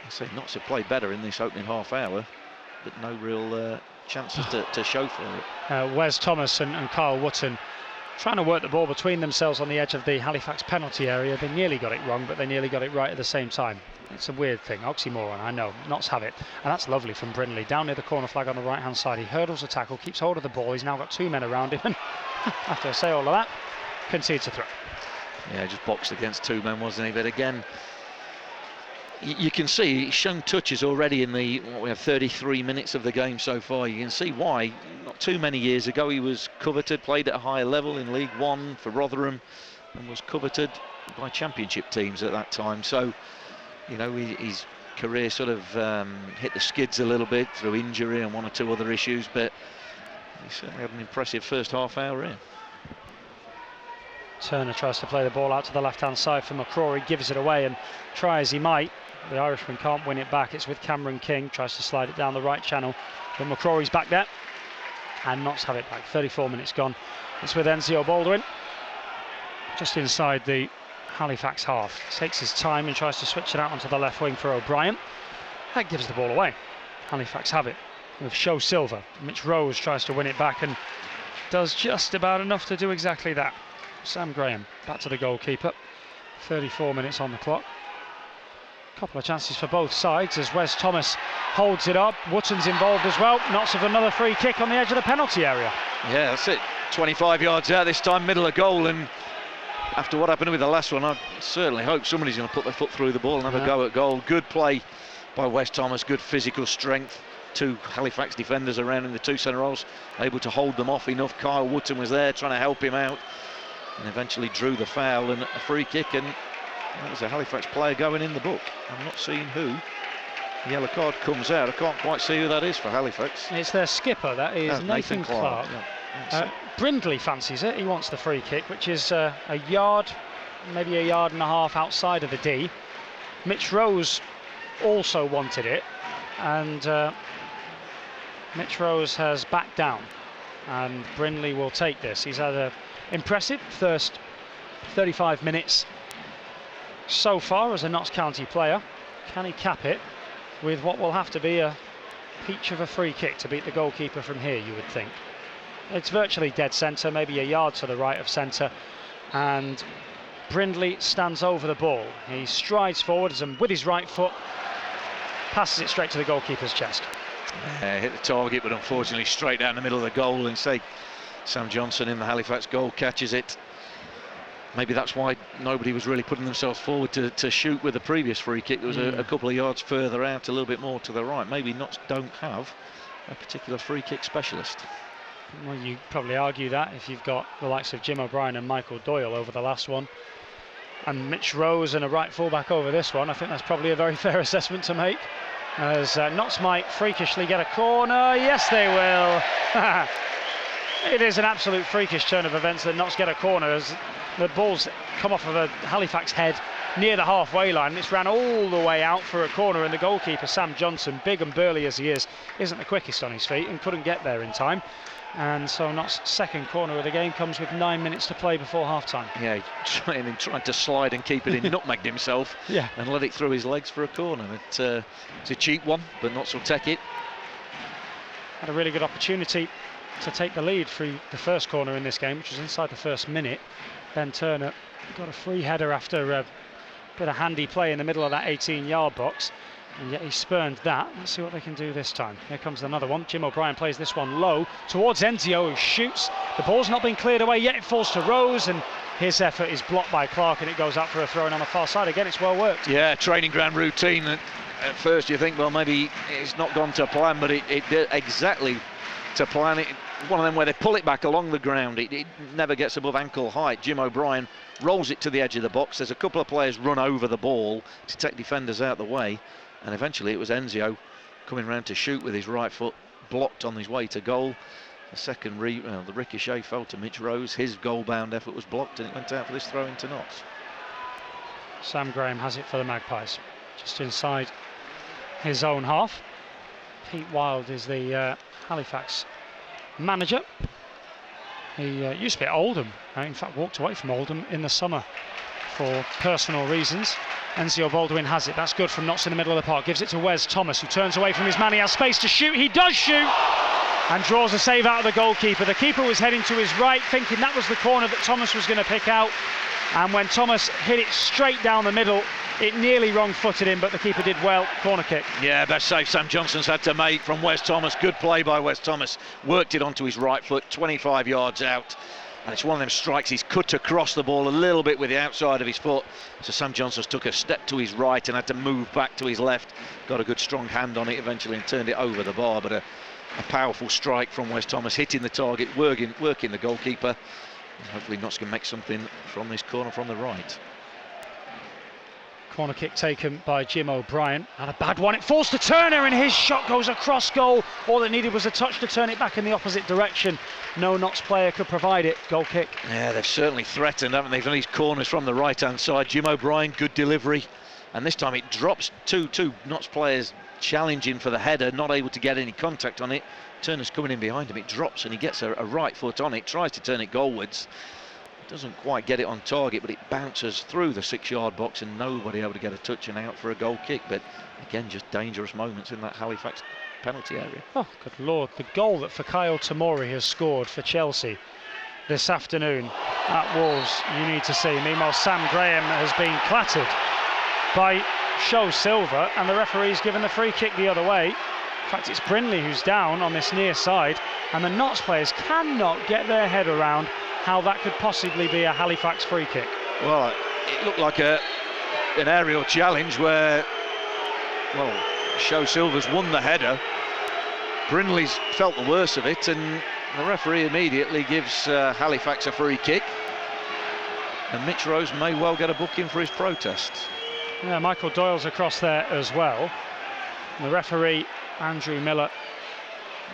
I say Notts have played better in this opening half hour, but no real chances to show for it. Wes Thomas and Kyle Wootton trying to work the ball between themselves on the edge of the Halifax penalty area. They nearly got it wrong, but they nearly got it right at the same time. It's a weird thing, oxymoron, I know. Notts have it, and that's lovely from Brindley. Down near the corner flag on the right hand side, he hurdles the tackle, keeps hold of the ball. He's now got 2 men around him, and after I say all of that, concedes a throw. Yeah, just boxed against 2 men, wasn't he? But again, you can see he's shown touches already in we have 33 minutes of the game so far. You can see why. Not too many years ago he was coveted, played at a higher level in League One for Rotherham, and was coveted by championship teams at that time. So, you know, his career sort of hit the skids a little bit through injury and 1 or 2 other issues, but he certainly had an impressive first half hour in. Turner tries to play the ball out to the left hand side for McCrory, gives it away, and try as he might, the Irishman can't win it back. It's with Cameron King, tries to slide it down the right channel, but McCrory's back there, and Notts have it back. 34 minutes gone. It's with Enzio Baldwin, just inside the Halifax half. Takes his time and tries to switch it out onto the left wing for O'Brien. That gives the ball away. Halifax have it with Show Silver. Mitch Rose tries to win it back and does just about enough to do exactly that. Sam Graham back to the goalkeeper. 34 minutes on the clock. Couple of chances for both sides as Wes Thomas holds it up. Wootton's involved as well. Notts have another free kick on the edge of the penalty area. Yeah, that's it. 25 yards out this time, middle of goal, and after what happened with the last one, I certainly hope somebody's going to put their foot through the ball and have a go at goal. Good play by Wes Thomas, good physical strength. 2 Halifax defenders around in the 2 centre rows, able to hold them off enough. Kyle Wootton was there trying to help him out and eventually drew the foul and a free kick, and that was a Halifax player going in the book. I'm not seeing who. The yellow card comes out. I can't quite see who that is for Halifax. It's their skipper, that is Nathan Clark. Yeah. Brindley fancies it. He wants the free kick, which is a yard, maybe a yard and a half outside of the D. Mitch Rose also wanted it, and Mitch Rose has backed down, and Brindley will take this. He's had an impressive first 35 minutes so far as a Notts County player. Can he cap it with what will have to be a peach of a free kick to beat the goalkeeper from here, you would think? It's virtually dead centre, maybe a yard to the right of centre, and Brindley stands over the ball. He strides forwards and with his right foot passes it straight to the goalkeeper's chest. Hit the target, but unfortunately straight down the middle of the goal. Instead, Sam Johnson in the Halifax goal catches it. Maybe that's why nobody was really putting themselves forward to shoot with the previous free kick. It was a couple of yards further out, a little bit more to the right. Maybe Notts don't have a particular free kick specialist. Well, you probably argue that if you've got the likes of Jim O'Brien and Michael Doyle over the last one, and Mitch Rose and a right fullback over this one, I think that's probably a very fair assessment to make. As Notts might freakishly get a corner. Yes, they will. It is an absolute freakish turn of events that Notts get a corner as the ball's come off of a Halifax head near the halfway line. It's ran all the way out for a corner, and the goalkeeper, Sam Johnson, big and burly as he is, isn't the quickest on his feet and couldn't get there in time. And so Notts' second corner of the game comes with 9 minutes to play before half-time. Yeah, trying to slide and keep it in, nutmegged himself, yeah, and let it through his legs for a corner. It's a cheap one, but Notts will take it. Had a really good opportunity to take the lead through the first corner in this game, which was inside the first minute. Ben Turner got a free header after a bit of handy play in the middle of that 18-yard box, and yet he spurned that. Let's see what they can do this time. Here comes another one. Jim O'Brien plays this one low towards Enzio, who shoots. The ball's not been cleared away yet. It falls to Rose, and his effort is blocked by Clark, and it goes out for a throw-in on the far side. Again, it's well worked. Yeah, training ground routine. At first you think, well, maybe it's not gone to plan, but it did exactly to plan. It one of them where they pull it back along the ground. It never gets above ankle height. Jim O'Brien rolls it to the edge of the box. There's a couple of players run over the ball to take defenders out the way, and eventually it was Enzio coming round to shoot with his right foot, blocked on his way to goal. The second the ricochet fell to Mitch Rose. His goal-bound effort was blocked, and it went out for this throw into Notts. Sam Graham has it for the Magpies, just inside his own half. Pete Wild is the Halifax manager. He used to be at Oldham. In fact, walked away from Oldham in the summer for personal reasons. Enzio Baldwin has it. That's good from Notts in the middle of the park. Gives it to Wes Thomas, who turns away from his man. He has space to shoot. He does shoot and draws a save out of the goalkeeper. The keeper was heading to his right, thinking that was the corner that Thomas was going to pick out. And when Thomas hit it straight down the middle, it nearly wrong-footed him, but the keeper did well. Corner kick. Yeah, best save Sam Johnson's had to make from Wes Thomas. Good play by Wes Thomas. Worked it onto his right foot, 25 yards out. And it's one of them strikes. He's cut across the ball a little bit with the outside of his foot. So Sam Johnson's took a step to his right and had to move back to his left. Got a good strong hand on it eventually and turned it over the bar. But a powerful strike from Wes Thomas, hitting the target, working the goalkeeper. And hopefully Notts can make something from this corner from the right. Corner kick taken by Jim O'Brien, and a bad one. It falls to Turner, and his shot goes across goal. All it needed was a touch to turn it back in the opposite direction. No Notts player could provide it. Goal kick. Yeah, they've certainly threatened, haven't they, from these corners from the right-hand side. Jim O'Brien, good delivery, and this time it drops. Two Notts players challenging for the header, not able to get any contact on it. Turner's coming in behind him. It drops, and he gets a right foot on it. Tries to turn it goalwards. Doesn't quite get it on target, but it bounces through the 6-yard box and nobody able to get a touch and out for a goal kick. But again, just dangerous moments in that Halifax penalty area. Oh, good Lord. The goal that Fikayo Tomori has scored for Chelsea this afternoon at Wolves, you need to see. Meanwhile, Sam Graham has been clattered by Show Silver, and the referee's given the free kick the other way. In fact, it's Brindley who's down on this near side, and the Notts players cannot get their head around how that could possibly be a Halifax free kick. Well, it looked like an aerial challenge where, well, Show Silver's won the header. Brindley's felt the worst of it, and the referee immediately gives Halifax a free kick. And Mitch Rose may well get a booking for his protest. Yeah, Michael Doyle's across there as well. And the referee, Andrew Miller,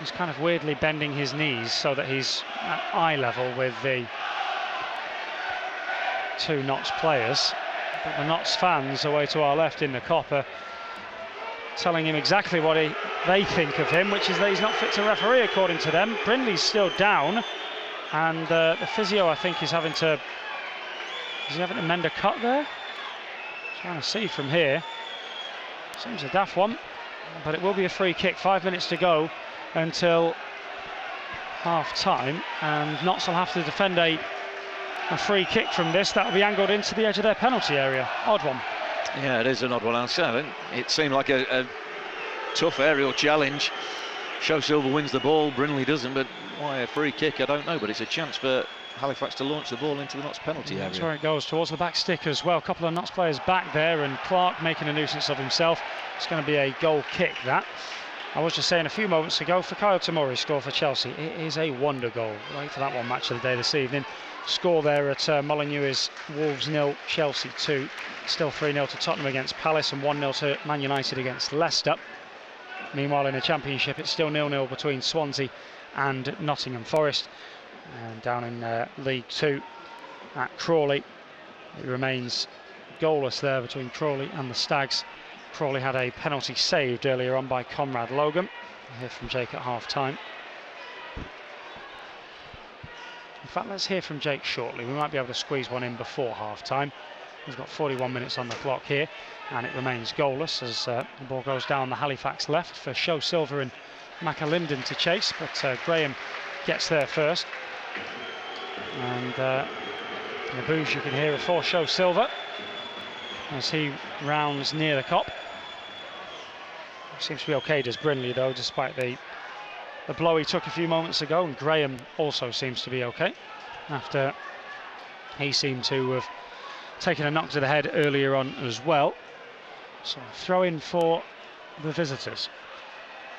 he's kind of weirdly bending his knees so that he's at eye level with the two Notts players. But the Notts fans away to our left in the copper telling him exactly what they think of him, which is that he's not fit to referee according to them. Brindley's still down, and the physio, I think, is having to mend a cut there? Trying to see from here. Seems a daft one, but it will be a free kick. 5 minutes to go until half time, and Notts will have to defend a free kick from this. That'll be angled into the edge of their penalty area. Odd one. Yeah, it is an odd one, I'll say. It seemed like a tough aerial challenge. Show Silver wins the ball, Brindley doesn't, but why a free kick, I don't know, but it's a chance for Halifax to launch the ball into the Notts penalty area. That's where it goes, towards the back stick as well. A couple of Notts players back there, and Clark making a nuisance of himself. It's going to be a goal kick, that. I was just saying a few moments ago, for Kyle Tamori score for Chelsea. It is a wonder goal. Right for that one, match of the day this evening. Score there at Molineux is Wolves 0, Chelsea 2. Still 3-0 to Tottenham against Palace and 1-0 to Man United against Leicester. Meanwhile, in the Championship, it's still 0-0 between Swansea and Nottingham Forest. And down in League 2 at Crawley, it remains goalless there between Crawley and the Stags. Crawley had a penalty saved earlier on by Conrad Logan. We'll hear from Jake at half time. In fact, let's hear from Jake shortly. We might be able to squeeze one in before half time. We've got 41 minutes on the clock here, and it remains goalless as the ball goes down the Halifax left for Show Silver and McAlinden to chase, but Graham gets there first. And the boos you can hear are for Show Silver as he rounds near the cop. Seems to be okay, does Brindley, though, despite the blow he took a few moments ago, and Graham also seems to be okay after he seemed to have taken a knock to the head earlier on as well. So throw in for the visitors.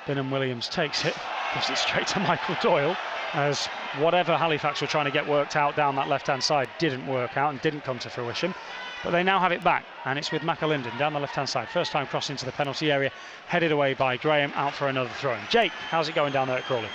Binham Williams takes it, gives it straight to Michael Doyle, as whatever Halifax were trying to get worked out down that left-hand side didn't work out and didn't come to fruition. But they now have it back, and it's with McAlinden down the left-hand side. First time cross into the penalty area, headed away by Graham, out for another throw-in. Jake, how's it going down there at Crawley?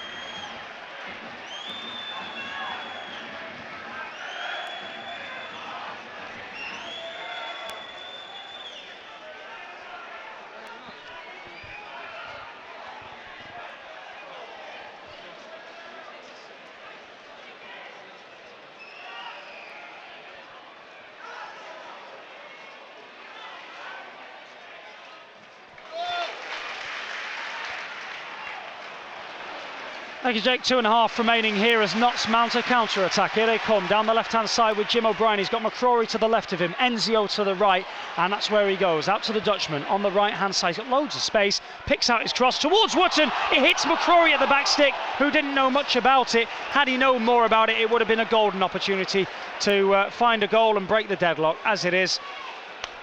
Thank you, Jake. 2.5 remaining here as Notts mount a counter-attack. Here they come down the left-hand side with Jim O'Brien. He's got McCrory to the left of him, Enzio to the right, and that's where he goes, out to the Dutchman on the right-hand side. He's got loads of space, picks out his cross towards Wootton. It hits McCrory at the back stick, who didn't know much about it. Had he known more about it, it would have been a golden opportunity to find a goal and break the deadlock. As it is,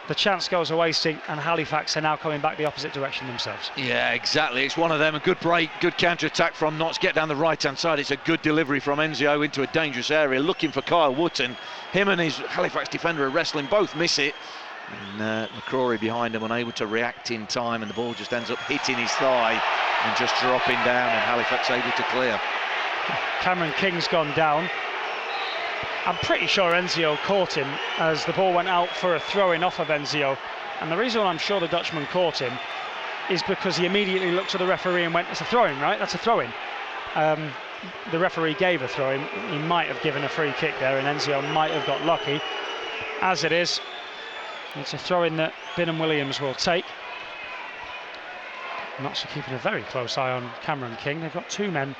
the chance goes a-wasting, and Halifax are now coming back the opposite direction themselves. Yeah, exactly. It's one of them. A good break, good counter-attack from Notts. Get down the right-hand side. It's a good delivery from Enzio into a dangerous area, looking for Kyle Wootton. Him and his Halifax defender are wrestling, both miss it. And McCrory behind him, unable to react in time, and the ball just ends up hitting his thigh and just dropping down, and Halifax able to clear. Cameron King's gone down. I'm pretty sure Enzio caught him as the ball went out for a throw-in off of Enzio. And the reason I'm sure the Dutchman caught him is because he immediately looked to the referee and went, it's a throw-in, right? That's a throw-in. The referee gave a throw-in. He might have given a free kick there, and Enzio might have got lucky. As it is, it's a throw-in that Binham Williams will take. Notts are keeping a very close eye on Cameron King. They've got two men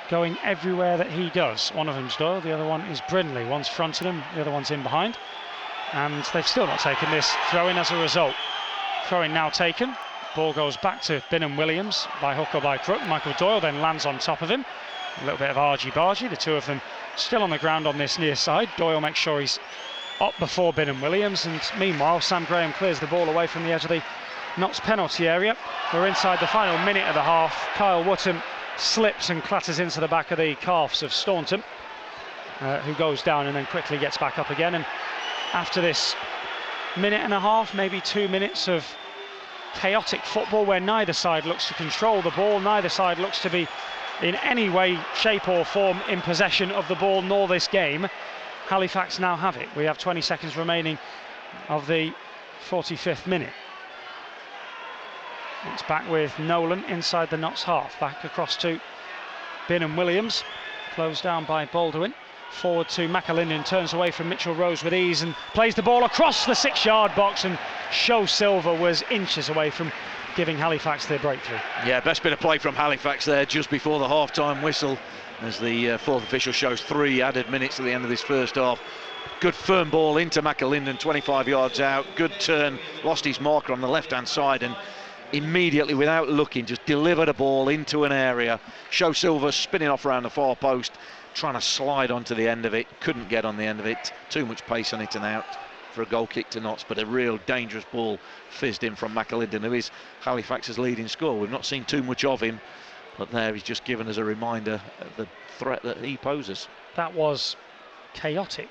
going everywhere that he does. One of them's Doyle, the other one is Brindley. One's fronting him, the other one's in behind. And they've still not taken this throw-in as a result. Throw-in now taken. Ball goes back to Binham Williams by hook or by crook. Michael Doyle then lands on top of him. A little bit of argy-bargy. The two of them still on the ground on this near side. Doyle makes sure he's up before Binham Williams. And meanwhile, Sam Graham clears the ball away from the edge of the Notts penalty area. We're inside the final minute of the half. Kyle Wootton slips and clatters into the back of the calves of Staunton, who goes down and then quickly gets back up again. And after this minute and a half, maybe 2 minutes of chaotic football where neither side looks to control the ball, neither side looks to be in any way, shape or form in possession of the ball nor this game, Halifax now have it. We have 20 seconds remaining of the 45th minute. It's back with Nolan inside the Notts half. Back across to Binham Williams. Closed down by Baldwin. Forward to McAlinden, turns away from Mitchell Rose with ease and plays the ball across the 6-yard box, and Show Silver was inches away from giving Halifax their breakthrough. Yeah, best bit of play from Halifax there just before the half-time whistle, as the fourth official shows 3 added minutes at the end of this first half. Good firm ball into McAlinden, 25 yards out, good turn, lost his marker on the left-hand side, and immediately, without looking, just delivered a ball into an area. Show Silver spinning off around the far post, trying to slide onto the end of it, couldn't get on the end of it, too much pace on it and out for a goal kick to Notts, but a real dangerous ball fizzed in from McAlinden, who is Halifax's leading scorer. We've not seen too much of him, but there he's just given us a reminder of the threat that he poses. That was chaotic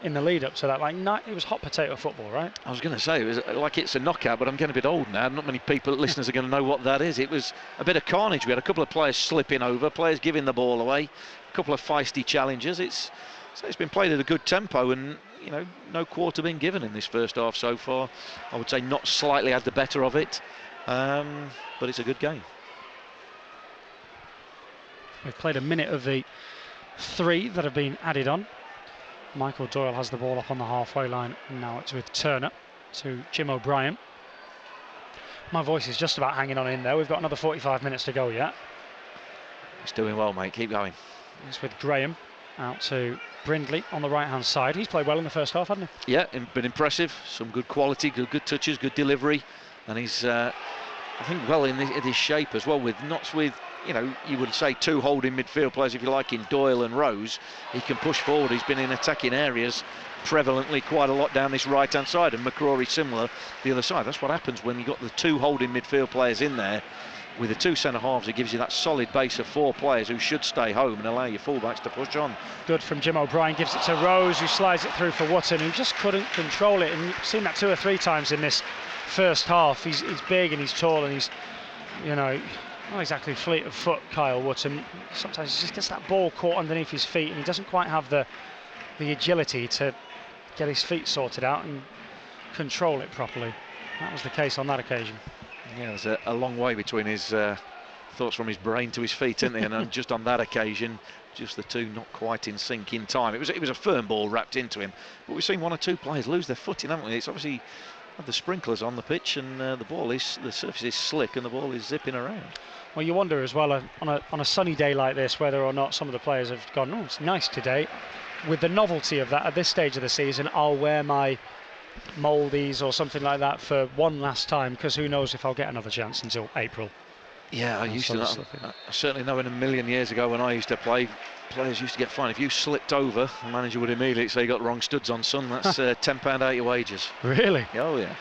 in the lead up to that. It was hot potato football, right? I was going to say, it was like it's a knockout, but I'm getting a bit old now. Not many listeners are going to know what that is. It was a bit of carnage. We had a couple of players slipping over, players giving the ball away, a couple of feisty challenges. It's been played at a good tempo, and no quarter been given in this first half so far. I would say not slightly had the better of it, but it's a good game. We've played a minute of the 3 that have been added on. Michael Doyle has the ball up on the halfway line. Now it's with Turner to Jim O'Brien. My voice is just about hanging on in there. We've got another 45 minutes to go yet. He's doing well, mate. Keep going. It's with Graham out to Brindley on the right-hand side. He's played well in the first half, hasn't he? Yeah, been impressive. Some good quality, good touches, good delivery, and he's, I think, well in his shape as well. With Notts with, you would say 2 holding midfield players, if you like, in Doyle and Rose. He can push forward. He's been in attacking areas prevalently quite a lot down this right-hand side, and McCrory similar the other side. That's what happens when you've got the 2 holding midfield players in there. With the 2 centre-halves, it gives you that solid base of 4 players who should stay home and allow your full-backs to push on. Good from Jim O'Brien, gives it to Rose, who slides it through for Wotton, who just couldn't control it. And you've seen that 2 or 3 times in this first half. He's big and he's tall, and he's, not exactly fleet of foot, Kyle Wotton. Sometimes he just gets that ball caught underneath his feet, and he doesn't quite have the agility to get his feet sorted out and control it properly. That was the case on that occasion. Yeah, there's a long way between his thoughts from his brain to his feet, isn't there? And just on that occasion, just the 2 not quite in sync in time. It was a firm ball wrapped into him, but we've seen 1 or 2 players lose their footing, haven't we? It's obviously had the sprinklers on the pitch, and the surface is slick, and the ball is zipping around. Well, you wonder as well on a sunny day like this whether or not some of the players have gone, oh, it's nice today. With the novelty of that at this stage of the season, I'll wear my Mouldies or something like that for one last time, because who knows if I'll get another chance until April. Yeah, I certainly know in a million years ago when I used to play, players used to get fined. If you slipped over, the manager would immediately say you got the wrong studs on, son. That's £10 out your wages. Really? Oh yeah.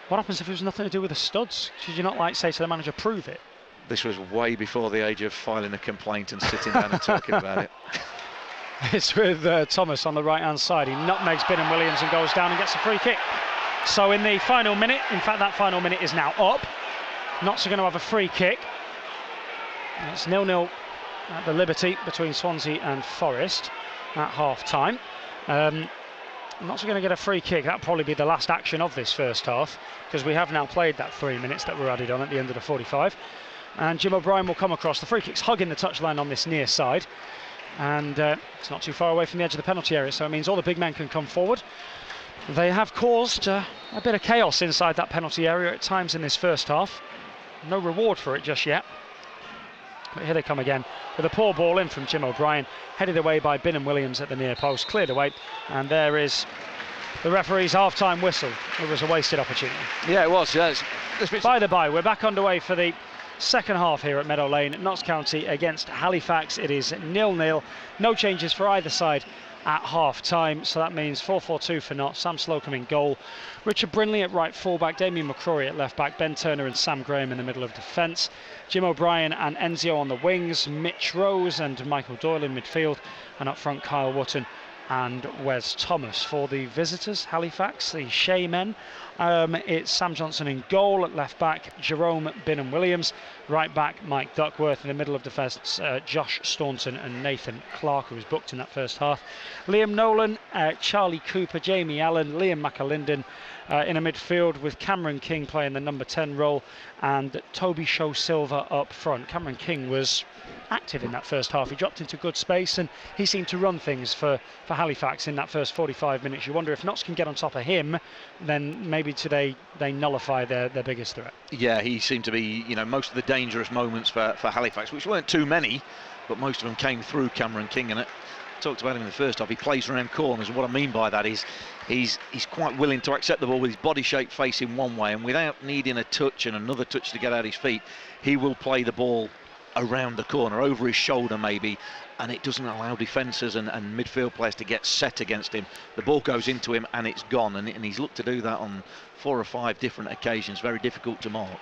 What happens if it was nothing to do with the studs? Should you not say to the manager, prove it? This was way before the age of filing a complaint and sitting down and talking about it. It's with Thomas on the right-hand side. He nutmegs Binham Williams and goes down and gets a free kick. So in the final minute, in fact that final minute is now up. Notts are going to have a free kick. It's 0-0 at the Liberty between Swansea and Forest at half-time. Notts are going to get a free kick. That'll probably be the last action of this first half, because we have now played that 3 minutes that were added on at the end of the 45. And Jim O'Brien will come across. The free kick's hugging the touchline on this near side. And it's not too far away from the edge of the penalty area, so it means all the big men can come forward. They have caused a bit of chaos inside that penalty area at times in this first half. No reward for it just yet. But here they come again with a poor ball in from Jim O'Brien, headed away by Binham Williams at the near post, cleared away, and there is the referee's half-time whistle. It was a wasted opportunity. Yeah, it was. Yeah, by the by, we're back underway for the second half here at Meadow Lane, Notts County against Halifax. It is 0-0, no changes for either side at half-time, so that means 4-4-2 for Notts. Sam Slocum in goal, Richard Brindley at right full-back, Damien McCrory at left-back, Ben Turner and Sam Graham in the middle of defence, Jim O'Brien and Enzio on the wings, Mitch Rose and Michael Doyle in midfield, and up front Kyle Wotton and Wes Thomas. For the visitors, Halifax, the Shea men, it's Sam Johnson in goal. At left back, Jerome Bingham-Williams. Right back, Mike Duckworth. In the middle of defence, Josh Staunton and Nathan Clark, who was booked in that first half. Liam Nolan, Charlie Cooper, Jamie Allen, Liam McAlinden in a midfield, with Cameron King playing the number 10 role and Toby Show Silva up front. Cameron King was active in that first half. He dropped into good space and he seemed to run things for Halifax in that first 45 minutes. You wonder if Notts can get on top of him, then maybe today they nullify their biggest threat. Yeah, he seemed to be, most of the dangerous moments for Halifax, which weren't too many, but most of them came through Cameron King. And talked about him in the first half. He plays around corners, and what I mean by that is he's quite willing to accept the ball with his body shape facing one way, and without needing a touch and another touch to get out his feet, he will play the ball around the corner, over his shoulder maybe, and it doesn't allow defenders and midfield players to get set against him. The ball goes into him and it's gone, and he's looked to do that on 4 or 5 different occasions. Very difficult to mark.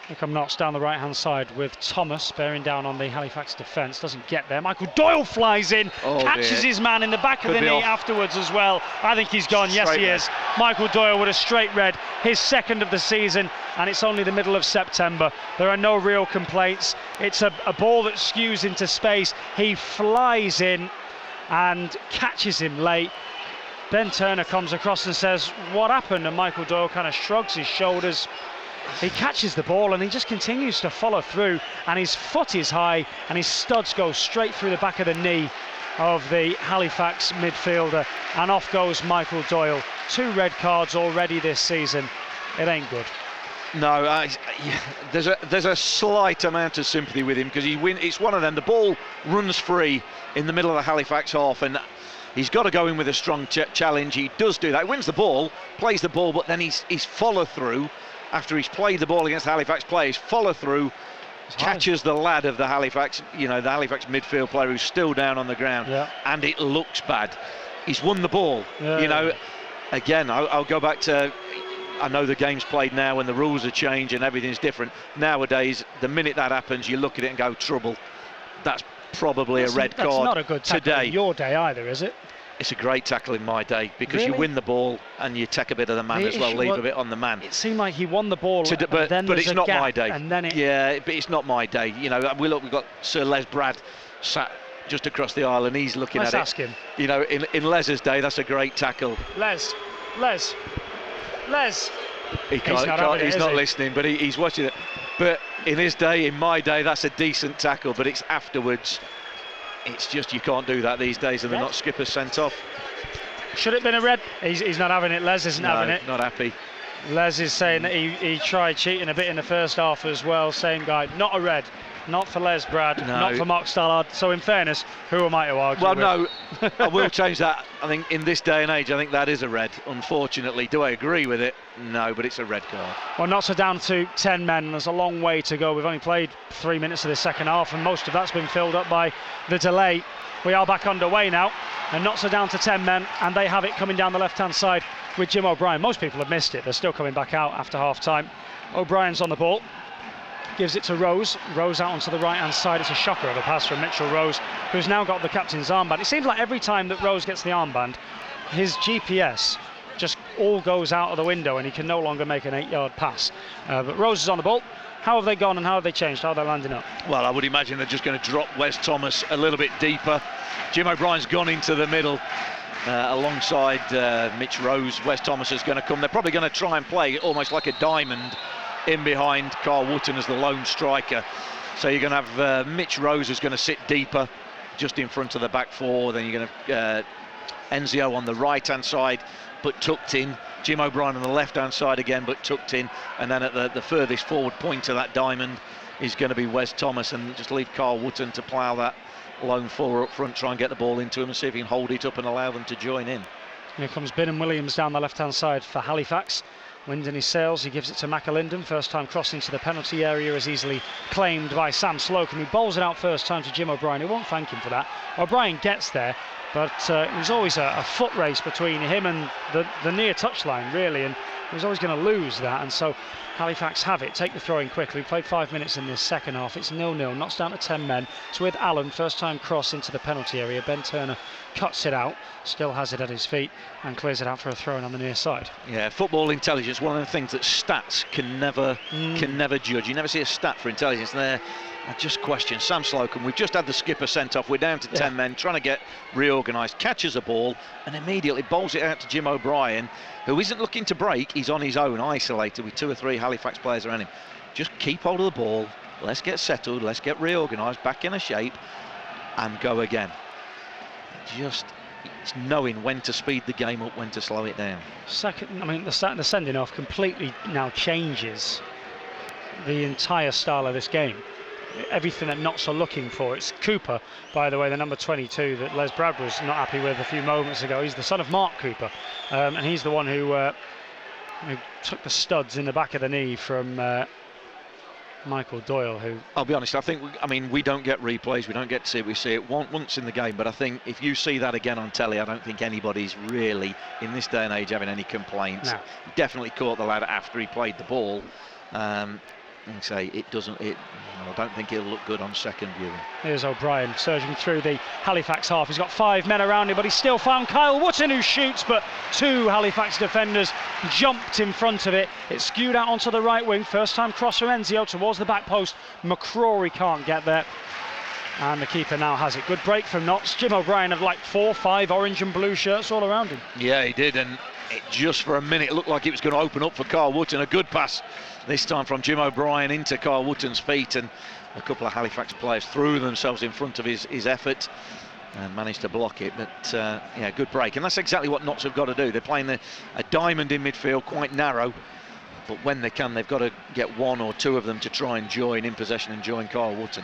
Here come Notts down the right hand side with Thomas bearing down on the Halifax defence. Doesn't get there. Michael Doyle flies in, catches his man in the back of the knee afterwards as well. I think he's gone. Yes, he is. Michael Doyle with a straight red, his second of the season, and it's only the middle of September. There are no real complaints. It's a ball that skews into space. He flies in and catches him late. Ben Turner comes across and says, "What happened?" And Michael Doyle kind of shrugs his shoulders. He catches the ball and he just continues to follow through, and his foot is high and his studs go straight through the back of the knee of the Halifax midfielder, and off goes Michael Doyle. 2 red cards already this season. It ain't good. No, there's a slight amount of sympathy with him, because it's one of them. The ball runs free in the middle of the Halifax half, and he's got to go in with a strong challenge. He does do that. He wins the ball, plays the ball, but then he's follow through. After he's played the ball against Halifax players, follow through, catches the lad of the Halifax, the Halifax midfield player who's still down on the ground, and it looks bad. He's won the ball. Again, I'll go back to, I know the game's played now and the rules are changed and everything's different. Nowadays, the minute that happens, you look at it and go, trouble. That's probably a red card. That's not a good tackle today. In your day either, is it? It's a great tackle in my day, because you win the ball and you take a bit of the man as well, leave a bit on the man. It seemed like he won the ball, but it's not my day. And then but it's not my day. We've got Sir Les Brad sat just across the aisle, and he's looking at it. Let's ask him. In Les's day, that's a great tackle. Les. He's not listening, but he's watching it. But in his day, in my day, that's a decent tackle. But it's afterwards. It's just, you can't do that these days, and they're not skippers sent off. Should it have been a red? He's not having it. Les isn't having it. Not happy. Les is saying that he tried cheating a bit in the first half as well. Same guy. Not a red. Not for Les Brad. No. Not for Mark Stallard. So in fairness, who am I to argue with? No, I will change that. I think in this day and age, I think that is a red, unfortunately. Do I agree with it? No, but it's a red card. Well, Notts are down to 10 men. There's a long way to go. We've only played 3 minutes of the second half, and most of that's been filled up by the delay. We are back underway now, and Notts are down to 10 men, and they have it coming down the left-hand side with Jim O'Brien. Most people have missed it. They're still coming back out after half-time. O'Brien's on the ball. Gives it to Rose. Rose out onto the right-hand side. It's a shocker of a pass from Mitchell Rose, who's now got the captain's armband. It seems like every time that Rose gets the armband, his GPS just all goes out of the window and he can no longer make an 8-yard pass. But Rose is on the ball. How have they gone and how have they changed? How are they landing up? Well, I would imagine they're just going to drop Wes Thomas a little bit deeper. Jim O'Brien's gone into the middle alongside Mitch Rose. Wes Thomas is going to come. They're probably going to try and play almost like a diamond in behind Carl Wootton as the lone striker. So you're going to have Mitch Rose who's going to sit deeper just in front of the back 4. Then you're going to Enzio on the right hand side but tucked in, Jim O'Brien on the left hand side again but tucked in, and then at the furthest forward point of that diamond is going to be Wes Thomas, and just leave Carl Wootton to plough that lone 4 up front, try and get the ball into him and see if he can hold it up and allow them to join in. Here comes Bingham-Williams down the left hand side for Halifax. Wind in his sails, he gives it to McAlinden. First time crossing to the penalty area is easily claimed by Sam Slocum. He bowls it out first time to Jim O'Brien. He won't thank him for that. O'Brien gets there, But it was always a foot race between him and the near touchline, really, and he was always going to lose that. And so Halifax have it, take the throw in quickly. Played 5 minutes in this second half. It's 0-0, knocks down to 10 men. It's with Allen, first time cross into the penalty area. Ben Turner cuts it out, still has it at his feet, and clears it out for a throw in on the near side. Yeah, football intelligence, one of the things that stats can never judge. You never see a stat for intelligence there. I just question Sam Slocum. We've just had the skipper sent off. We're down to 10 men, trying to get reorganised. Catches a ball and immediately bowls it out to Jim O'Brien, who isn't looking to break. He's on his own, isolated with 2 or 3 Halifax players around him. Just keep hold of the ball. Let's get settled. Let's get reorganised, back in a shape, and go again. Just it's knowing when to speed the game up, when to slow it down. Second, I mean, the sending off completely now changes the entire style of this game. Everything that Notts are looking for. It's Cooper, by the way, the number 22 that Les Brad was not happy with a few moments ago. He's the son of Mark Cooper, and he's the one who took the studs in the back of the knee from Michael Doyle. Who, I'll be honest, I mean, we don't get replays, we don't get to see it. We see it once in the game, but I think if you see that again on telly, I don't think anybody's really, in this day and age, having any complaints. No. He definitely caught the lad after he played the ball. And say I don't think it'll look good on second viewing. Here's O'Brien surging through the Halifax half. He's got 5 men around him, but he's still found Kyle Wootton, who shoots, but 2 Halifax defenders jumped in front of it. It's skewed out onto the right wing. First time cross from Enzio towards the back post. McCrory can't get there, and the keeper now has it. Good break from Notts. Jim O'Brien had like 4 or 5 orange and blue shirts all around him. Yeah, he did, and it just for a minute looked like it was going to open up for Kyle Wootton. A good pass this time from Jim O'Brien into Kyle Wootton's feet, and a couple of Halifax players threw themselves in front of his effort and managed to block it. But yeah, good break, and that's exactly what Notts have got to do. They're playing a diamond in midfield, quite narrow, but when they can, they've got to get 1 or 2 of them to try and join in possession and join Kyle Wootton.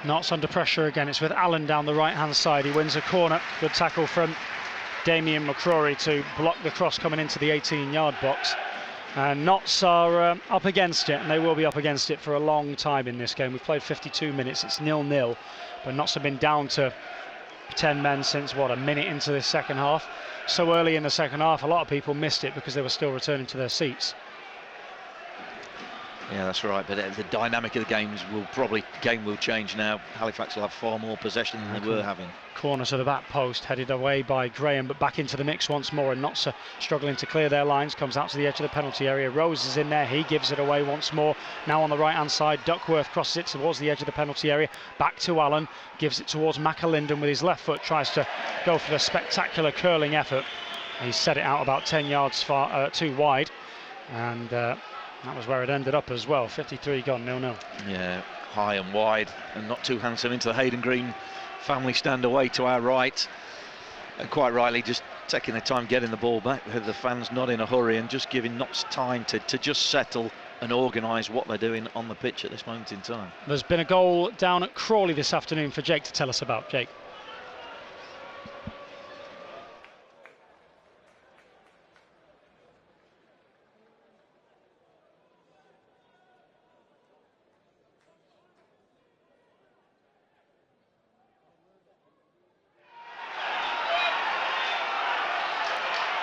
Notts under pressure again. It's with Allen down the right hand side. He wins a corner. Good tackle from Damien McCrory to block the cross coming into the 18-yard box. And Notts are up against it, and they will be up against it for a long time in this game. We've played 52 minutes, it's 0-0, but Notts have been down to 10 men since, a minute into this second half. So early in the second half, a lot of people missed it because they were still returning to their seats. Yeah, that's right, but the dynamic of the game will change now. Halifax will have far more possession than they were having. Corner to the back post, headed away by Graham, but back into the mix once more, and Notts are struggling to clear their lines. Comes out to the edge of the penalty area. Rose is in there, he gives it away once more. Now on the right hand side, Duckworth crosses it towards the edge of the penalty area. Back to Allen, gives it towards McAlinden with his left foot, tries to go for the spectacular curling effort. He's set it out about 10 yards too wide, and that was where it ended up as well. 53 gone, 0-0. Yeah, high and wide, and not too handsome into the Hayden Green family stand away to our right. And quite rightly, just taking the time getting the ball back. The fans not in a hurry and just giving Notts time to just settle and organise what they're doing on the pitch at this moment in time. There's been a goal down at Crawley this afternoon for Jake to tell us about. Jake.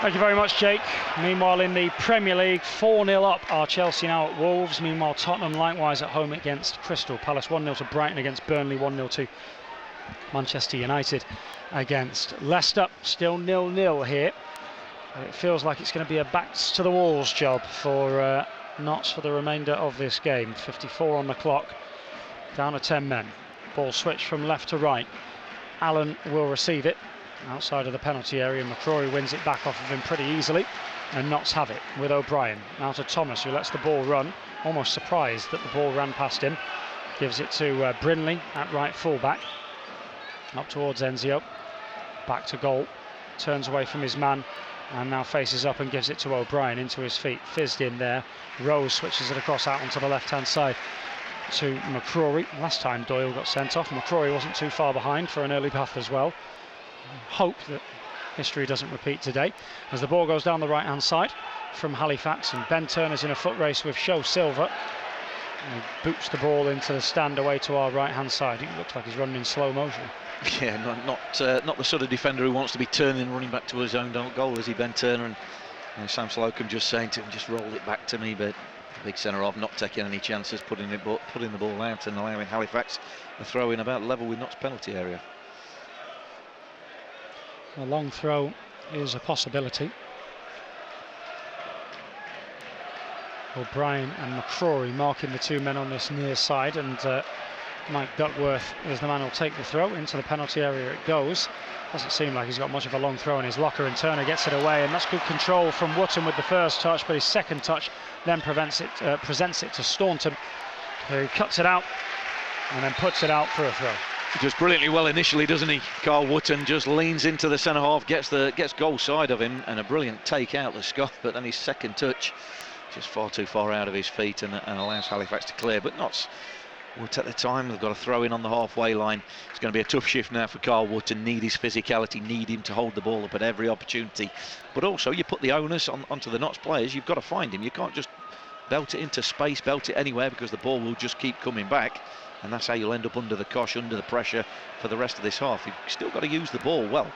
Thank you very much, Jake. Meanwhile, in the Premier League, 4-0 up are Chelsea now at Wolves. Meanwhile, Tottenham likewise at home against Crystal Palace. 1-0 to Brighton against Burnley, 1-0 to Manchester United against Leicester. Still 0-0 here. It feels like it's going to be a backs to the walls job for Notts for the remainder of this game. 54 on the clock, down to 10 men. Ball switched from left to right. Allen will receive it outside of the penalty area. McCrory wins it back off of him pretty easily, and Notts have it with O'Brien. Now to Thomas, who lets the ball run, almost surprised that the ball ran past him. Gives it to Brinley at right fullback, up towards Enzio, back to goal, turns away from his man and now faces up and gives it to O'Brien into his feet. Fizzed in there. Rose switches it across out onto the left hand side to McCrory. Last time Doyle got sent off, McCrory wasn't too far behind for an early bath as well. Hope that history doesn't repeat today as the ball goes down the right hand side from Halifax, and Ben Turner's in a foot race with Show Silver. He boots the ball into the stand away to our right hand side. It looks like he's running in slow motion. Yeah, not the sort of defender who wants to be turning and running back to his own goal, is he, Ben Turner? And Sam Slocum just saying to him, just roll it back to me, but big centre off, not taking any chances, putting the ball out and allowing Halifax a throw in about level with Knott's penalty area. A long throw is a possibility. O'Brien and McCrory marking the two men on this near side, and Mike Duckworth is the man who'll take the throw. Into the penalty area it goes. Doesn't seem like he's got much of a long throw in his locker, and Turner gets it away, and that's good control from Wootton with the first touch, but his second touch then presents it to Staunton, who cuts it out and then puts it out for a throw. He does brilliantly well initially, doesn't he? Carl Wootton just leans into the centre half, gets goal side of him, and a brilliant take out the Scot, but then his second touch just far too far out of his feet and allows Halifax to clear. But Notts will take their time. They've got a throw in on the halfway line. It's going to be a tough shift now for Carl Wootton. Need his physicality, need him to hold the ball up at every opportunity. But also, you put the onus onto the Notts players. You've got to find him. You can't just belt it into space, belt it anywhere, because the ball will just keep coming back. And that's how you'll end up under the cosh, under the pressure for the rest of this half. You've still got to use the ball well.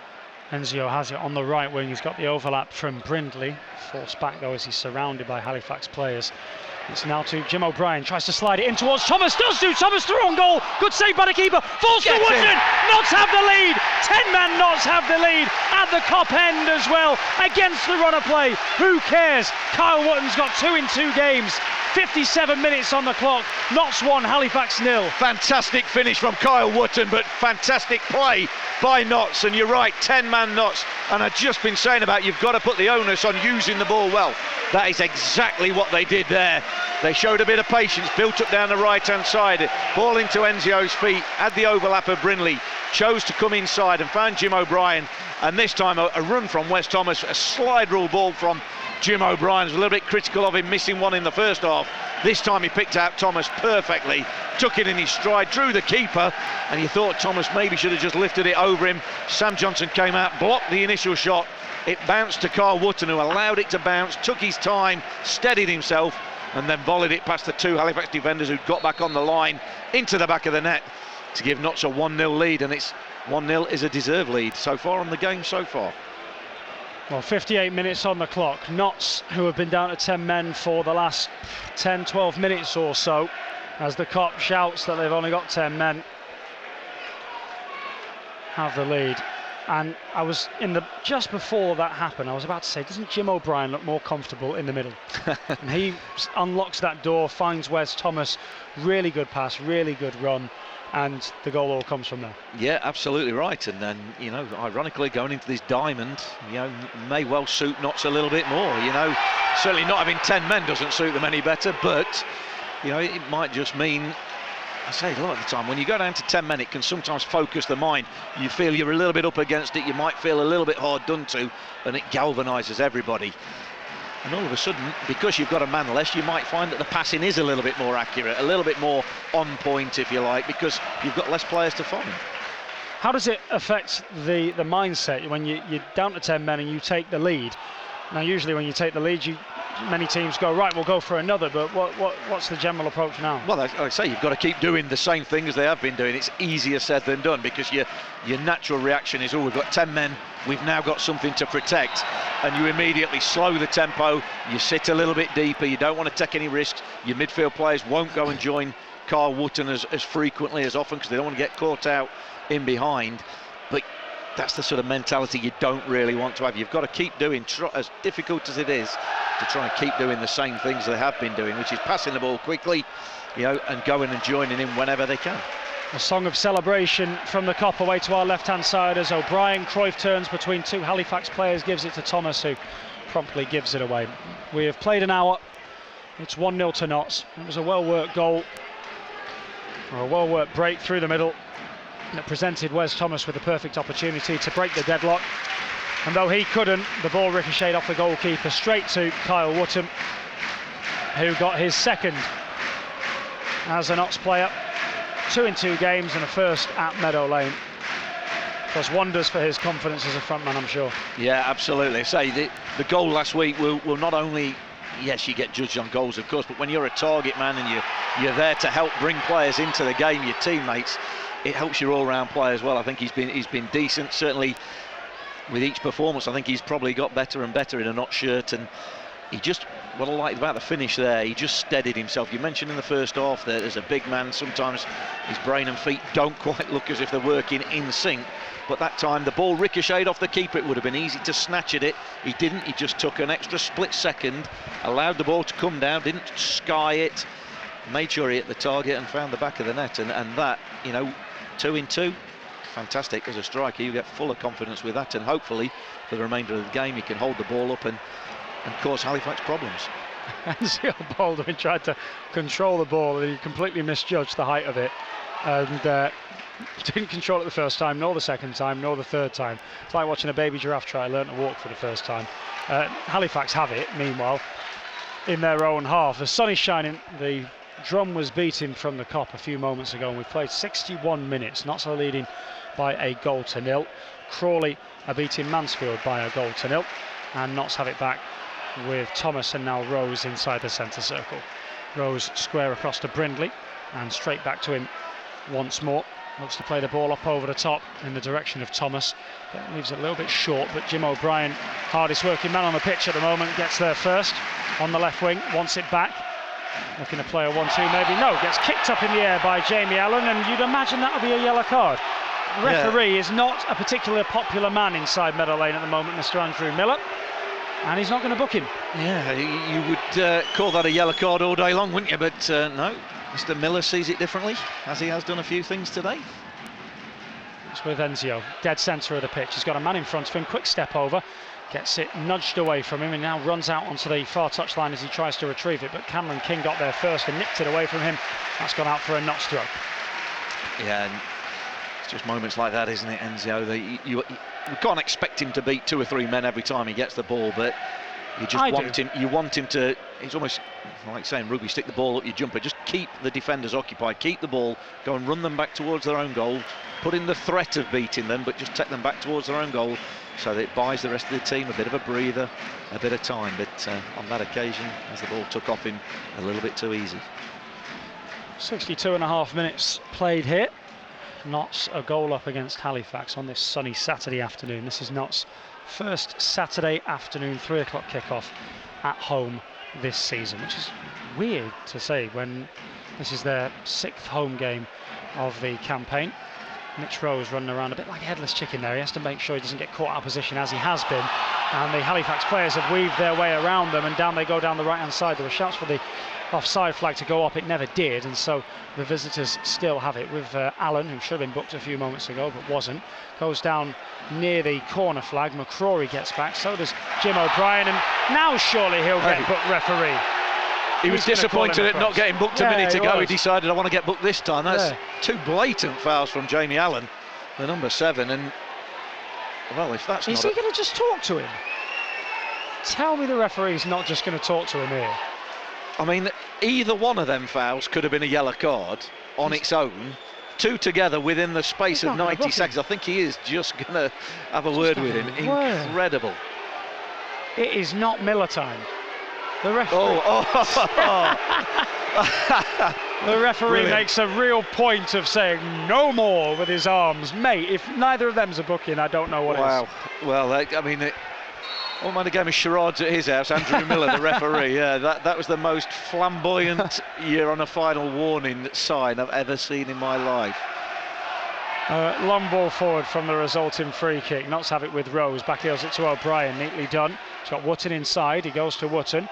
Enzio has it on the right wing. He's got the overlap from Brindley. Forced back though as he's surrounded by Halifax players. It's now to Jim O'Brien. Tries to slide it in towards Thomas. Does do. Thomas through on goal. Good save by the keeper. Falls to Wootton. Notts have the lead. 10-man Notts have the lead at the Kop end as well. Against the run of play. Who cares? Kyle Wootton's got 2 in 2 games. 57 minutes on the clock. Notts 1, Halifax 0. Fantastic finish from Kyle Wootton, but fantastic play by Notts. And you're right, 10-man Notts. And I've just been saying about you've got to put the onus on using the ball well. That is exactly what they did there. They showed a bit of patience, built up down the right-hand side, ball into Enzio's feet, had the overlap of Brindley, chose to come inside and found Jim O'Brien. And this time a run from Wes Thomas, a slide rule ball from Jim O'Brien. Was a little bit critical of him missing one in the first half. This time he picked out Thomas perfectly, took it in his stride, drew the keeper, and you thought Thomas maybe should have just lifted it over him. Sam Johnson came out, blocked the initial shot. It bounced to Carl Wootton, who allowed it to bounce, took his time, steadied himself, and then volleyed it past the 2 Halifax defenders who'd got back on the line into the back of the net to give Notts a 1-0 lead, and it's 1-0 is a deserved lead so far on the game so far. Well, 58 minutes on the clock. Notts, who have been down to 10 men for the last 10-12 minutes or so, as the Kop shouts that they've only got 10 men, have the lead. And I was just before that happened, I was about to say, doesn't Jim O'Brien look more comfortable in the middle? And he unlocks that door, finds Wes Thomas, really good pass, really good run, and the goal all comes from there. Yeah, absolutely right. And then, you know, ironically, going into this diamond, you know, may well suit Notts a little bit more. You know, certainly not having 10 men doesn't suit them any better, but, you know, it might just mean, I say a lot of the time, when you go down to 10 men, it can sometimes focus the mind. You feel you're a little bit up against it, you might feel a little bit hard done to, and it galvanises everybody. And all of a sudden, because you've got a man less, you might find that the passing is a little bit more accurate, a little bit more on point, if you like, because you've got less players to find. How does it affect the mindset when you're down to 10 men and you take the lead? Now, usually when you take the lead, many teams go, right, we'll go for another, but what's the general approach now? Well, like I say, you've got to keep doing the same thing as they have been doing. It's easier said than done, because your natural reaction is, oh, we've got 10 men, we've now got something to protect, and you immediately slow the tempo, you sit a little bit deeper, you don't want to take any risks. Your midfield players won't go and join Carl Wootton as frequently, as often, because they don't want to get caught out in behind. But that's the sort of mentality you don't really want to have. You've got to keep doing, as difficult as it is, to try and keep doing the same things they have been doing, which is passing the ball quickly, you know, and going and joining in whenever they can. A song of celebration from the Kop away to our left-hand side as O'Brien, Cruyff turns between 2 Halifax players, gives it to Thomas, who promptly gives it away. We have played an hour. It's 1-0 to Notts. It was a well-worked goal, or a well-worked break through the middle that presented Wes Thomas with the perfect opportunity to break the deadlock. And though he couldn't, the ball ricocheted off the goalkeeper straight to Kyle Wootton, who got his second as a Notts player. 2 in 2 games and a first at Meadow Lane. Does wonders for his confidence as a frontman, I'm sure. Yeah, absolutely. Say the goal last week will not only, yes, you get judged on goals, of course, but when you're a target man and you're there to help bring players into the game, your teammates, it helps your all-round play as well. I think he's been decent, certainly with each performance. I think he's probably got better and better in a not shirt, and he just, what I liked about the finish there, he just steadied himself. You mentioned in the first half that as a big man, sometimes his brain and feet don't quite look as if they're working in sync, but that time the ball ricocheted off the keeper. It would have been easy to snatch at it. He didn't. He just took an extra split second, allowed the ball to come down, didn't sky it, made sure he hit the target and found the back of the net, and that, you know, 2 in 2, fantastic. As a striker, you get full of confidence with that, and hopefully for the remainder of the game he can hold the ball up and cause Halifax problems. Enzio Baldwin tried to control the ball and he completely misjudged the height of it, and didn't control it the first time, nor the second time, nor the third time. It's like watching a baby giraffe try to learn to walk for the first time. Halifax have it, meanwhile, in their own half. The sun is shining. The drum was beaten from the Kop a few moments ago, and we've played 61 minutes. Notts are leading by a 1-0. Crawley are beating Mansfield by a 1-0, and Notts have it back with Thomas and now Rose inside the centre circle. Rose square across to Brindley and straight back to him once more. Looks to play the ball up over the top in the direction of Thomas. That leaves it a little bit short, but Jim O'Brien, hardest working man on the pitch at the moment, gets there first on the left wing, wants it back. Looking to play a 1-2 maybe. No, gets kicked up in the air by Jamie Allen, and you'd imagine that would be a yellow card. The referee is not a particularly popular man inside Meadow Lane at the moment, Mr. Andrew Miller, and he's not going to book him. Yeah, you would call that a yellow card all day long, wouldn't you? But no, Mr. Miller sees it differently, as he has done a few things today. It's with Enzio, dead centre of the pitch. He's got a man in front of him, quick step over, gets it nudged away from him, and now runs out onto the far touchline as he tries to retrieve it, but Cameron King got there first and nipped it away from him. That's gone out for a Notts throw. Yeah, and it's just moments like that, isn't it, Enzio? You can't expect him to beat 2 or 3 men every time he gets the ball, but you just want him to. It's almost like saying rugby, stick the ball up your jumper, just keep the defenders occupied, keep the ball, go and run them back towards their own goal, put in the threat of beating them, but just take them back towards their own goal, so that it buys the rest of the team a bit of a breather, a bit of time. But on that occasion, as the ball took off him a little bit too easy. 62.5 minutes played here. Notts a goal up against Halifax on this sunny Saturday afternoon. This is Notts' first Saturday afternoon 3 o'clock kickoff at home this season, which is weird to say when this is their 6th home game of the campaign. Mitch Rose running around a bit like a headless chicken there. He has to make sure he doesn't get caught out of position, as he has been, and the Halifax players have weaved their way around them, and down they go down the right hand side. There were shouts for the offside flag to go up, it never did, and so the visitors still have it with Allen, who should have been booked a few moments ago but wasn't, goes down near the corner flag. McCrory gets back, so does Jim O'Brien, and now surely he'll get booked referee. He was disappointed at not getting booked a minute ago. He decided, I want to get booked this time. That's 2 blatant fouls from Jamie Allen, the number 7, and well, if that's is he going to just talk to him? Tell me the referee's not just going to talk to him here. I mean, either one of them fouls could have been a yellow card on its own. 2 together within the space of 90 seconds. I think he is just going to have a word with him. Incredible. It is not Miller time. The referee, the referee makes a real point of saying no more with his arms. Mate, if neither of them's a booking, I don't know what is. Well, I mean, all man, a game of charades at his house. Andrew Miller, the referee. Yeah, that was the most flamboyant year on a final warning sign I've ever seen in my life. Long ball forward from the resulting free kick. Notts have it with Rose. Back heels it to O'Brien. Neatly done. He's got Wootton inside. He goes to Wootton.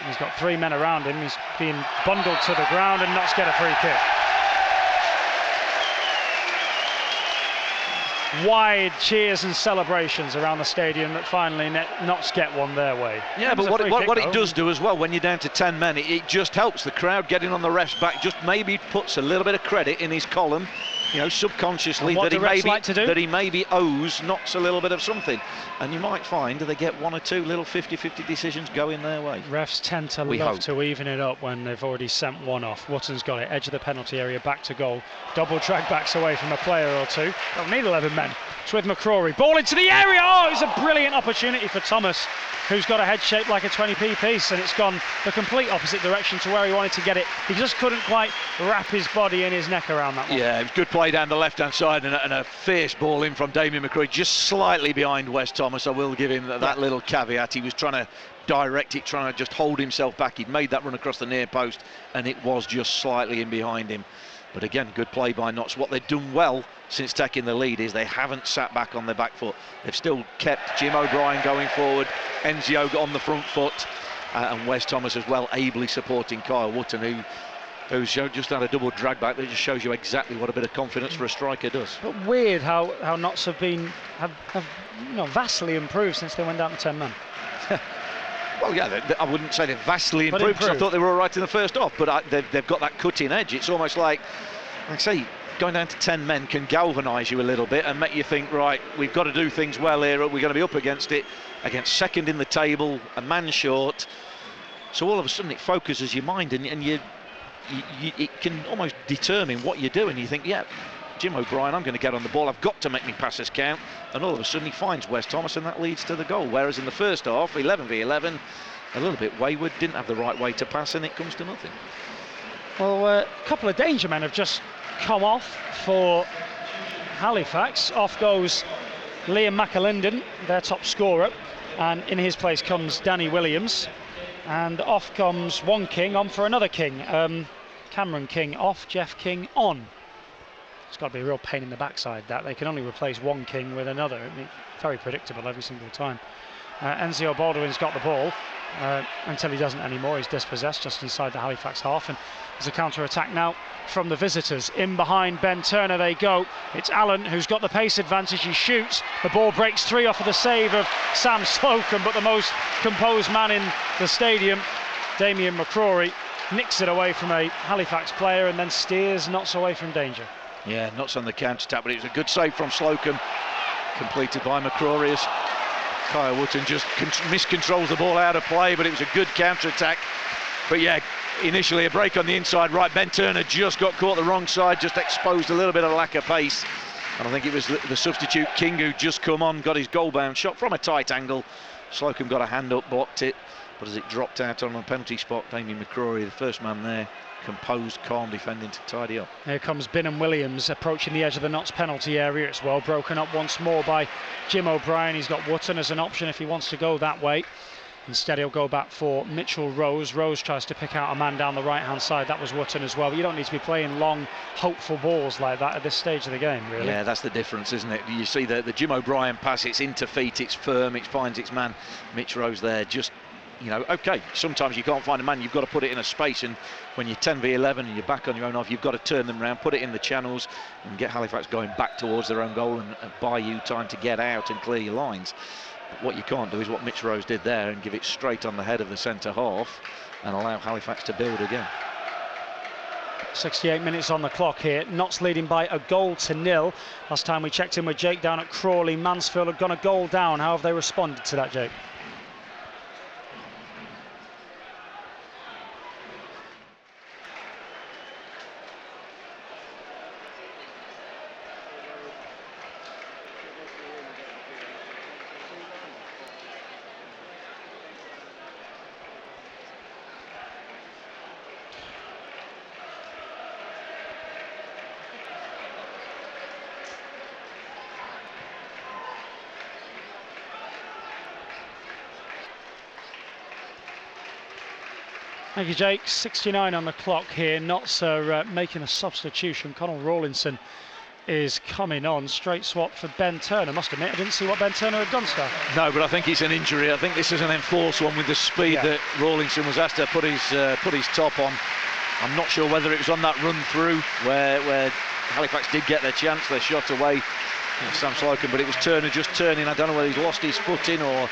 He's got 3 men around him. He's being bundled to the ground, and Notts get a free kick. Wide cheers and celebrations around the stadium that finally Notts get one their way. Yeah, but what it does do as well, when you're down to 10 men, it just helps the crowd getting on the ref's back. Just maybe puts a little bit of credit in his column, you know, subconsciously, that he maybe owes Notts a little bit of something. And you might find they get 1 or 2 little 50-50 decisions going their way. Refs tend to love to even it up when they've already sent one off. Wootton's got it, edge of the penalty area, back to goal. Double drag backs away from a player or 2. Don't need 11 men. It's with McCrory. Ball into the area. Oh, it's a brilliant opportunity for Thomas, who's got a head shaped like a 20p piece, and it's gone the complete opposite direction to where he wanted to get it. He just couldn't quite wrap his body and his neck around that one. Yeah, it was good play down the left-hand side, and a fierce ball in from Damien McCrory, just slightly behind Wes Thomas. I will give him that little caveat. He was trying to direct it, trying to just hold himself back. He'd made that run across the near post, and it was just slightly in behind him. But again, good play by Notts. What they've done well since taking the lead is they haven't sat back on their back foot. They've still kept Jim O'Brien going forward, Enzio on the front foot, and Wes Thomas as well, ably supporting Kyle Wootton, who's just had a double drag back. That just shows you exactly what a bit of confidence for a striker does. But weird how Notts have vastly improved since they went down to 10 men. Well, yeah, I wouldn't say they've vastly improved, because I thought they were all right in the first half, but they've got that cutting edge. It's almost like I say, going down to 10 men can galvanise you a little bit and make you think, right, we've got to do things well here. We're going to be up against it, against second in the table, a man short. So all of a sudden it focuses your mind, and it can almost determine what you do. And you think, yeah, Jim O'Brien, I'm going to get on the ball. I've got to make me passes count. And all of a sudden he finds Wes Thomas, and that leads to the goal. Whereas in the first half, 11 v 11, a little bit wayward, didn't have the right way to pass, and it comes to nothing. Well, a couple of danger men have just come off for Halifax. Off goes Liam McAlinden, their top scorer, and in his place comes Danny Williams, and off comes one King, on for another King. Cameron King off, Jeff King on. It's got to be a real pain in the backside that they can only replace one King with another. Very predictable every single time. Enzio Baldwin's got the ball until he doesn't anymore. He's dispossessed just inside the Halifax half, and there's a counter-attack now from the visitors. In behind Ben Turner they go. It's Allen who's got the pace advantage. He shoots. The ball breaks free off of the save of Sam Slocum, but the most composed man in the stadium, Damien McCrory, nicks it away from a Halifax player and then steers Notts away from danger. Yeah, Notts on the counter-attack, but it was a good save from Slocum, completed by McCrory as Kyle Wootton just miscontrols the ball out of play, but it was a good counter-attack. But yeah, initially a break on the inside right. Ben Turner just got caught the wrong side, just exposed a little bit of lack of pace. And I think it was the substitute King who just come on, got his goal-bound shot from a tight angle. Slocum got a hand up, blocked it, but as it dropped out on a penalty spot, Damien McCrory, the first man there, composed, calm defending to tidy up. Here comes Binham Williams approaching the edge of the Notts penalty area. It's well broken up once more by Jim O'Brien. He's got Wootton as an option if he wants to go that way. Instead he'll go back for Mitchell Rose. Rose tries to pick out a man down the right hand side. That was Wootton as well. But you don't need to be playing long, hopeful balls like that at this stage of the game, really. Yeah, that's the difference, isn't it? You see the Jim O'Brien pass, it's into feet, it's firm, it finds its man. Mitch Rose there, just, you know, okay, sometimes you can't find a man, you've got to put it in a space, and when you're 10 v 11 and you're back on your own half, you've got to turn them around, put it in the channels and get Halifax going back towards their own goal and buy you time to get out and clear your lines. But what you can't do is what Mitch Rose did there and give it straight on the head of the centre half and allow Halifax to build again. 68 minutes on the clock here. Notts leading by a goal to nil. Last time we checked in with Jake down at Crawley, Mansfield had gone a goal down. How have they responded to that, Jake? Thank you, Jake. 69 on the clock here. Notts are making a substitution. Conor Rawlinson is coming on. Straight swap for Ben Turner. Must admit, I didn't see what Ben Turner had done, Star. No, but I think it's an injury. I think this is an enforced one with the speed that Rawlinson was asked to put his top on. I'm not sure whether it was on that run through where Halifax did get their chance. They shot away Sam Slocum, but it was Turner just turning. I don't know whether he's lost his footing or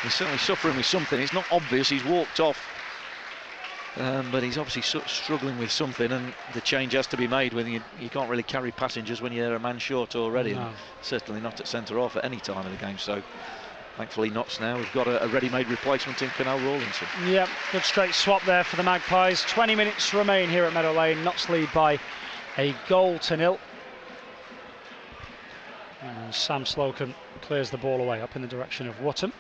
he's certainly suffering with something. It's not obvious. He's walked off. But he's obviously struggling with something, and the change has to be made when you can't really carry passengers when you're a man short already. No. Certainly not at centre half at any time of the game. So thankfully Notts now has got a ready-made replacement in Conor Rawlinson. Yeah, good straight swap there for the Magpies. 20 minutes remain here at Meadow Lane. Notts lead by a goal to nil. And Sam Slocum clears the ball away up in the direction of Wootton.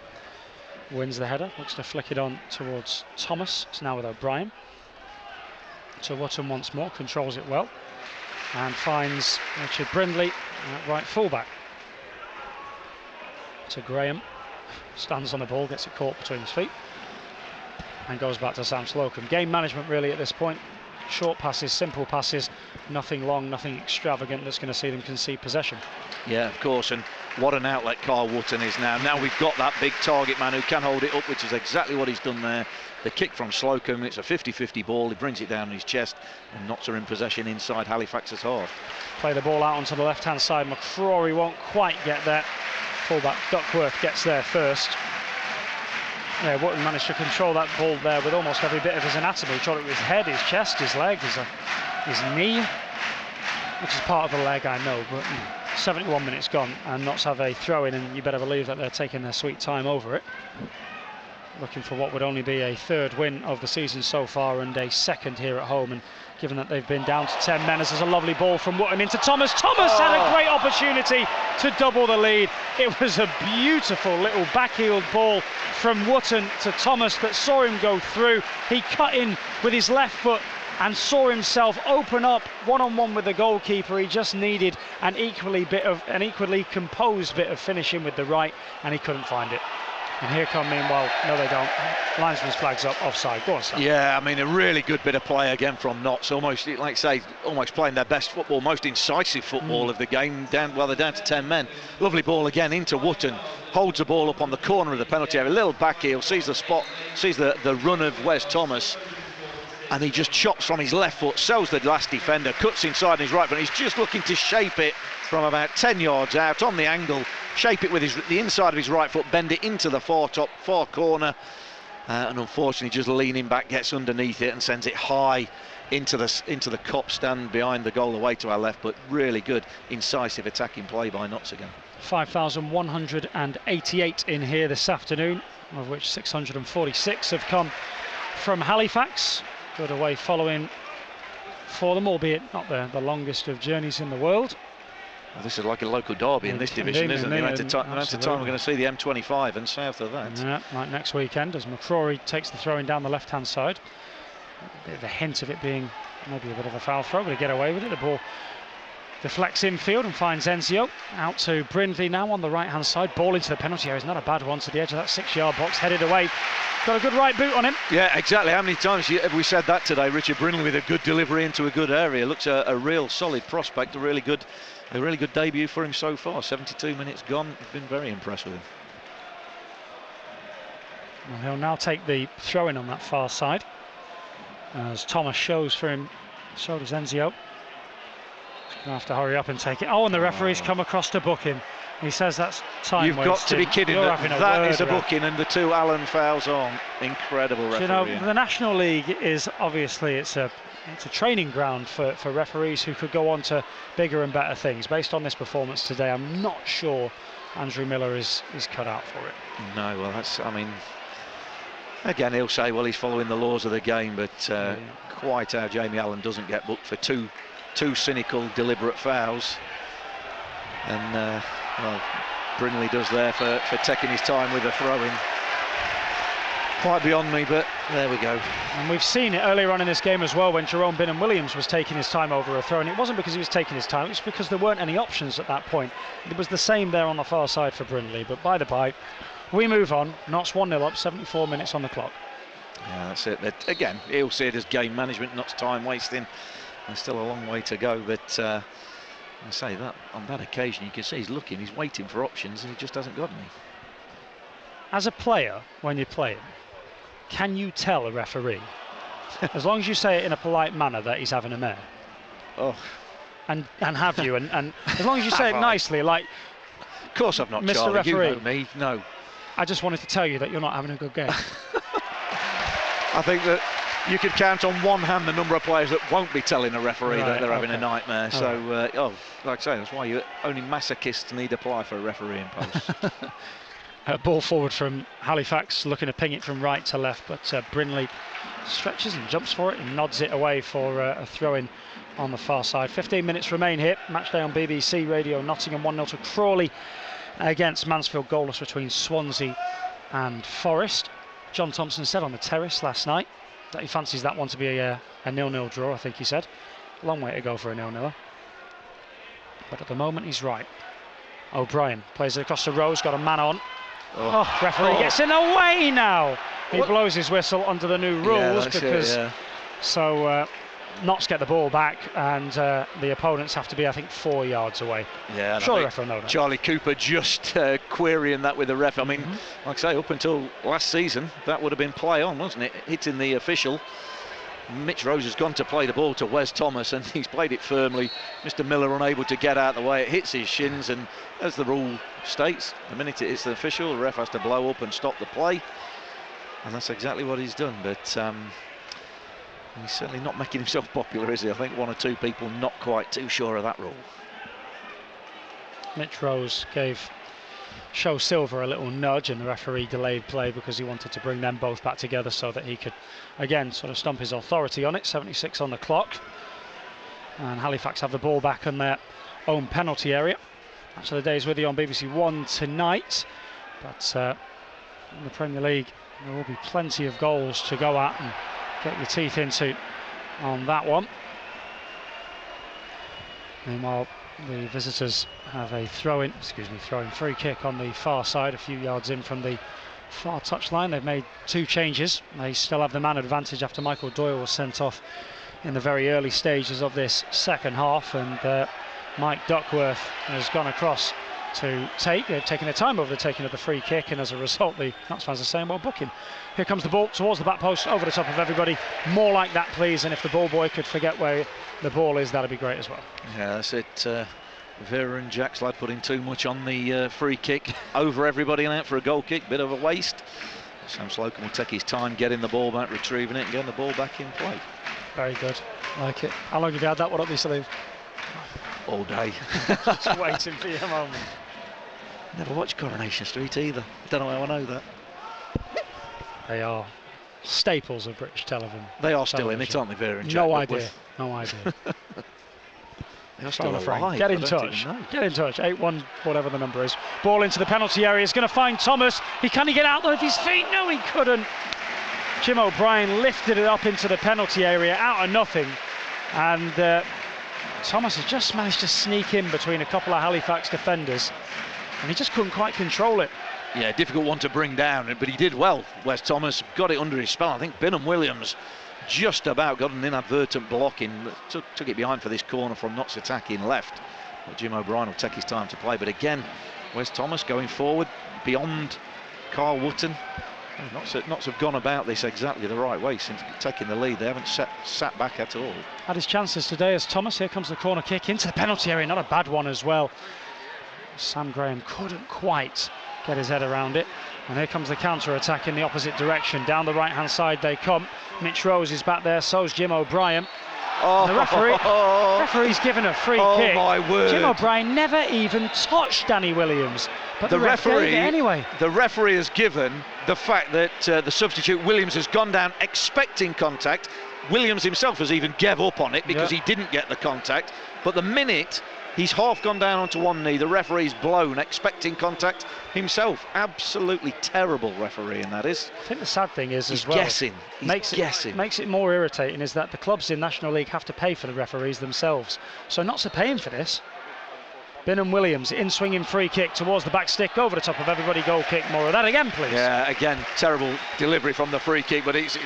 Wins the header, looks to flick it on towards Thomas. It's now with O'Brien. To Wootton once more, controls it well. and finds Richard Brindley at right fullback. To Graham, stands on the ball, gets it caught between his feet, and goes back to Sam Slocum. Game management really at this point. Short passes, simple passes, nothing long, nothing extravagant that's going to see them concede possession. Yeah, of course, and what an outlet Kyle Wootton is now. Now we've got that big target man who can hold it up, which is exactly what he's done there. The kick from Slocum, it's a 50-50 ball, he brings it down on his chest and knocks her in possession inside Halifax's half. Play the ball out onto the left-hand side, McCrory won't quite get there. Fullback Duckworth gets there first. Yeah, Wootton managed to control that ball there with almost every bit of his anatomy. He shot it with his head, his chest, his leg, his knee, which is part of the leg, I know, but 71 minutes gone, and Notts have a throw in, and you better believe that they're taking their sweet time over it. Looking for what would only be a third win of the season so far and a second here at home, and given that they've been down to 10 men, as there's a lovely ball from Wootton into Thomas. Thomas had a great opportunity to double the lead. It was a beautiful little backheeled ball from Wootton to Thomas that saw him go through. He cut in with his left foot and saw himself open up one-on-one with the goalkeeper. He just needed an equally composed bit of finishing with the right, and he couldn't find it. And here come, meanwhile, no they don't, linesman's flags up, offside. Go on, Sam. Yeah, I mean, a really good bit of play again from Notts, almost, like I say, almost playing their best football, most incisive football of the game. They're down to 10 men. Lovely ball again into Wootton, holds the ball up on the corner of the penalty area, a little back heel, sees the spot, sees the run of Wes Thomas, and he just chops from his left foot, sells the last defender, cuts inside his right foot. He's just looking to shape it from about 10 yards out on the angle, shape it with the inside of his right foot, bend it into the far corner, and unfortunately just leaning back gets underneath it and sends it high into the Kop stand behind the goal away to our left. But really good incisive attacking play by Notts again. 5,188 in here this afternoon, of which 646 have come from Halifax. Good away following for them, albeit not the longest of journeys in the world. Well, this is like a local derby in this division, isn't it? The amount of time we're going to see the M25 and south of that. Yeah, like next weekend, as McCrory takes the throw in down the left-hand side. A bit of a hint of it being maybe a bit of a foul throw, but to get away with it. The ball deflects infield and finds Enzio. Out to Brindley now on the right-hand side. Ball into the penalty area is not a bad one, to the edge of that 6-yard box, headed away. Got a good right boot on him. Yeah, exactly. How many times have we said that today? Richard Brindley with a good delivery into a good area. Looks a real solid prospect, a really good debut for him so far. 72 minutes gone. I've been very impressed with him. Well, he'll now take the throw-in on that far side, as Thomas shows for him. So does Enzio. He's going to have to hurry up and take it. Oh, and the referee's come across to book him. He says that's time You've wasted. got to be kidding. That is a booking, and the two Allen fouls on. Incredible refereeing. You know, the National League is obviously it's a training ground for referees who could go on to bigger and better things. Based on this performance today, I'm not sure Andrew Miller is cut out for it. No, well, I mean, again, he'll say, well, he's following the laws of the game, but quite how Jamie Allen doesn't get booked for two cynical, deliberate fouls. And, well, Brindley does there for taking his time with the throw-in. Quite beyond me, but there we go. And we've seen it earlier on in this game as well, when Jerome Bingham-Williams was taking his time over a throw, and it wasn't because he was taking his time, it was because there weren't any options at that point. It was the same there on the far side for Brindley, but by the by, we move on. Notts 1-0 up, 74 minutes on the clock. Yeah, that's it. Again, he'll see it as game management, not time wasting. There's still a long way to go, but I say that on that occasion, you can see he's looking, he's waiting for options, and he just hasn't got any. As a player, when you're playing, can you tell a referee, as long as you say it in a polite manner, that he's having a mare? Oh. And have you? And as long as you say it nicely, like, of course I've not, Mr. Charlie. Referee, you know me. No. I just wanted to tell you that you're not having a good game. I think that you could count on one hand the number of players that won't be telling a referee that they're having a nightmare. So, like I say, that's why only masochists need apply for a refereeing post. Ball forward from Halifax, looking to ping it from right to left, but Brindley stretches and jumps for it and nods it away for a throw-in on the far side. 15 minutes remain here. Matchday on BBC Radio. Nottingham 1-0 to Crawley against Mansfield, goalless between Swansea and Forest. John Thompson said on the terrace last night that he fancies that one to be a 0-0 draw, I think he said. Long way to go for a 0-0. but at the moment he's right. O'Brien plays it across the Rose, got a man on. Referee gets in the way now. He blows his whistle under the new rules so Notts get the ball back, and the opponents have to be, I think, 4 yards away. Yeah, sure, the ref will know that. Charlie Cooper just querying that with the ref. I mean, like I say, up until last season, that would have been play on, wasn't it? Hitting the official. Mitch Rose has gone to play the ball to Wes Thomas, and he's played it firmly. Mr. Miller unable to get out of the way. It hits his shins, and as the rule states, the minute it hits the official, the ref has to blow up and stop the play. And that's exactly what he's done. But he's certainly not making himself popular, is he? I think one or two people not quite too sure of that rule. Mitch Rose gave Show Silver a little nudge, and the referee delayed play because he wanted to bring them both back together so that he could again sort of stomp his authority on it. 76 on the clock, and Halifax have the ball back in their own penalty area. Match of the Day is with you on BBC One tonight, but in the Premier League there will be plenty of goals to go at and get your teeth into on that one. Meanwhile, the visitors have a throwing free kick on the far side, a few yards in from the far touchline. They've made two changes. They still have the man advantage after Michael Doyle was sent off in the very early stages of this second half, and Mike Duckworth has gone across to take. They've taken their time over the taking of the free kick, and as a result the Notts fans are saying, well, book him. Here comes the ball towards the back post, over the top of everybody. More like that, please, and if the ball boy could forget where the ball is, that'd be great as well. Yeah, that's it. Vera and Jack's lad putting too much on the free kick over everybody and out for a goal kick. Bit of a waste. Sam Slocum will take his time getting the ball back, retrieving it and getting the ball back in play. Very good, like it. How long have you had that one up your sleeve? All day. Just waiting for your moment. Never watched Coronation Street either. Don't know how I know that. They are staples of British television. They are still in it, aren't they, Vera and Jack? No idea. No idea. They are still alive. Get in touch. Get in touch. 8-1, whatever the number is. Ball into the penalty area. He's going to find Thomas. Can he get out there with his feet? No, he couldn't. Jim O'Brien lifted it up into the penalty area out of nothing, and Thomas has just managed to sneak in between a couple of Halifax defenders, and he just couldn't quite control it. Yeah, difficult one to bring down, but he did well. Wes Thomas got it under his spell. I think Binham Williams just about got an inadvertent block in, took it behind for this corner from Notts attacking left. But Jim O'Brien will take his time to play. But again, Wes Thomas going forward beyond Carl Wootton. Notts have gone about this exactly the right way since taking the lead. They haven't sat back at all. Had his chances today as Thomas. Here comes the corner kick into the penalty area. Not a bad one as well. Sam Graham couldn't quite get his head around it. And here comes the counter-attack in the opposite direction. Down the right-hand side they come. Mitch Rose is back there, so's Jim O'Brien. And the referee's given a free kick. My word. Jim O'Brien never even touched Danny Williams. But the referee gave it anyway. The referee has given the fact that the substitute Williams has gone down expecting contact. Williams himself has even gave up on it because he didn't get the contact. But the minute he's half gone down onto one knee, the referee's blown, expecting contact himself. Absolutely terrible refereeing, that is. I think the sad thing is he's guessing. He's guessing. Makes it more irritating is that the clubs in National League have to pay for the referees themselves. So Notts are paying for this. Binham Williams, in-swinging free kick towards the back stick, over the top of everybody, goal kick. More of that again, please. Yeah, again, terrible delivery from the free kick, but it's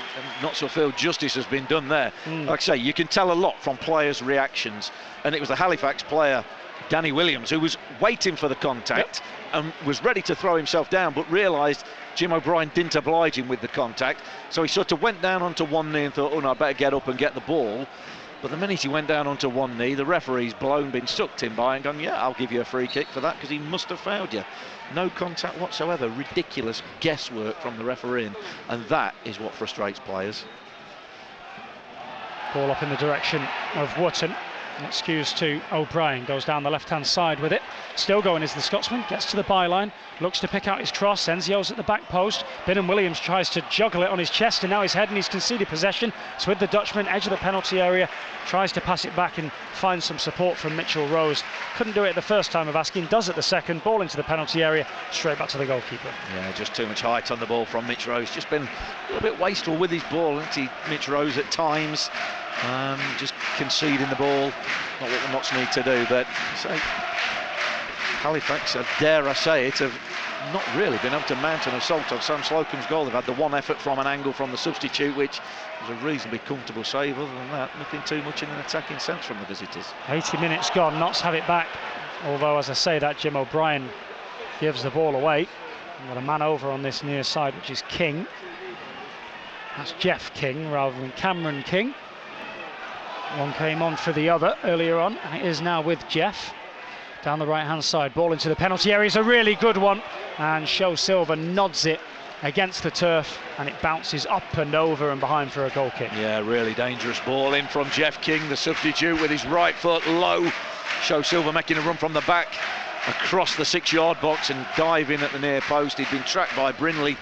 not so feel justice has been done there. Like I say, you can tell a lot from players' reactions, and it was the Halifax player, Danny Williams, who was waiting for the contact and was ready to throw himself down, but realised Jim O'Brien didn't oblige him with the contact, so he sort of went down onto one knee and thought, oh no, I better get up and get the ball. But the minute he went down onto one knee, the referee's been sucked in by and gone, yeah, I'll give you a free kick for that because he must have fouled you. No contact whatsoever. Ridiculous guesswork from the referee, and that is what frustrates players. Ball up in the direction of Wootton. Excuse to O'Brien, goes down the left-hand side with it. Still going is the Scotsman, gets to the byline, looks to pick out his cross. Enzio's at the back post. Binham Williams tries to juggle it on his chest and now his head, and he's conceded possession. It's with the Dutchman, edge of the penalty area, tries to pass it back and find some support from Mitchell Rose. Couldn't do it the first time of asking, does it the second. Ball into the penalty area, straight back to the goalkeeper. Yeah, just too much height on the ball from Mitch Rose. Just been a little bit wasteful with his ball, isn't he, Mitch Rose at times. Just conceding the ball. not what the Notts need to do, but say Halifax, dare I say it, have not really been able to mount an assault on Sam Slocum's goal. They've had the one effort from an angle from the substitute, which was a reasonably comfortable save. Other than that, nothing too much in an attacking sense from the visitors. 80 minutes gone, Notts have it back. Although, as I say, that Jim O'Brien gives the ball away. We've got a man over on this near side, which is King. That's Jeff King rather than Cameron King. One came on for the other earlier on, and it is now with Jeff. Down the right-hand side, ball into the penalty area is a really good one, and Show Silver nods it against the turf, and it bounces up and over and behind for a goal kick. Yeah, really dangerous ball in from Jeff King, the substitute, with his right foot low. Show Silver making a run from the back across the 6-yard box and diving at the near post. He'd been tracked by Brinley,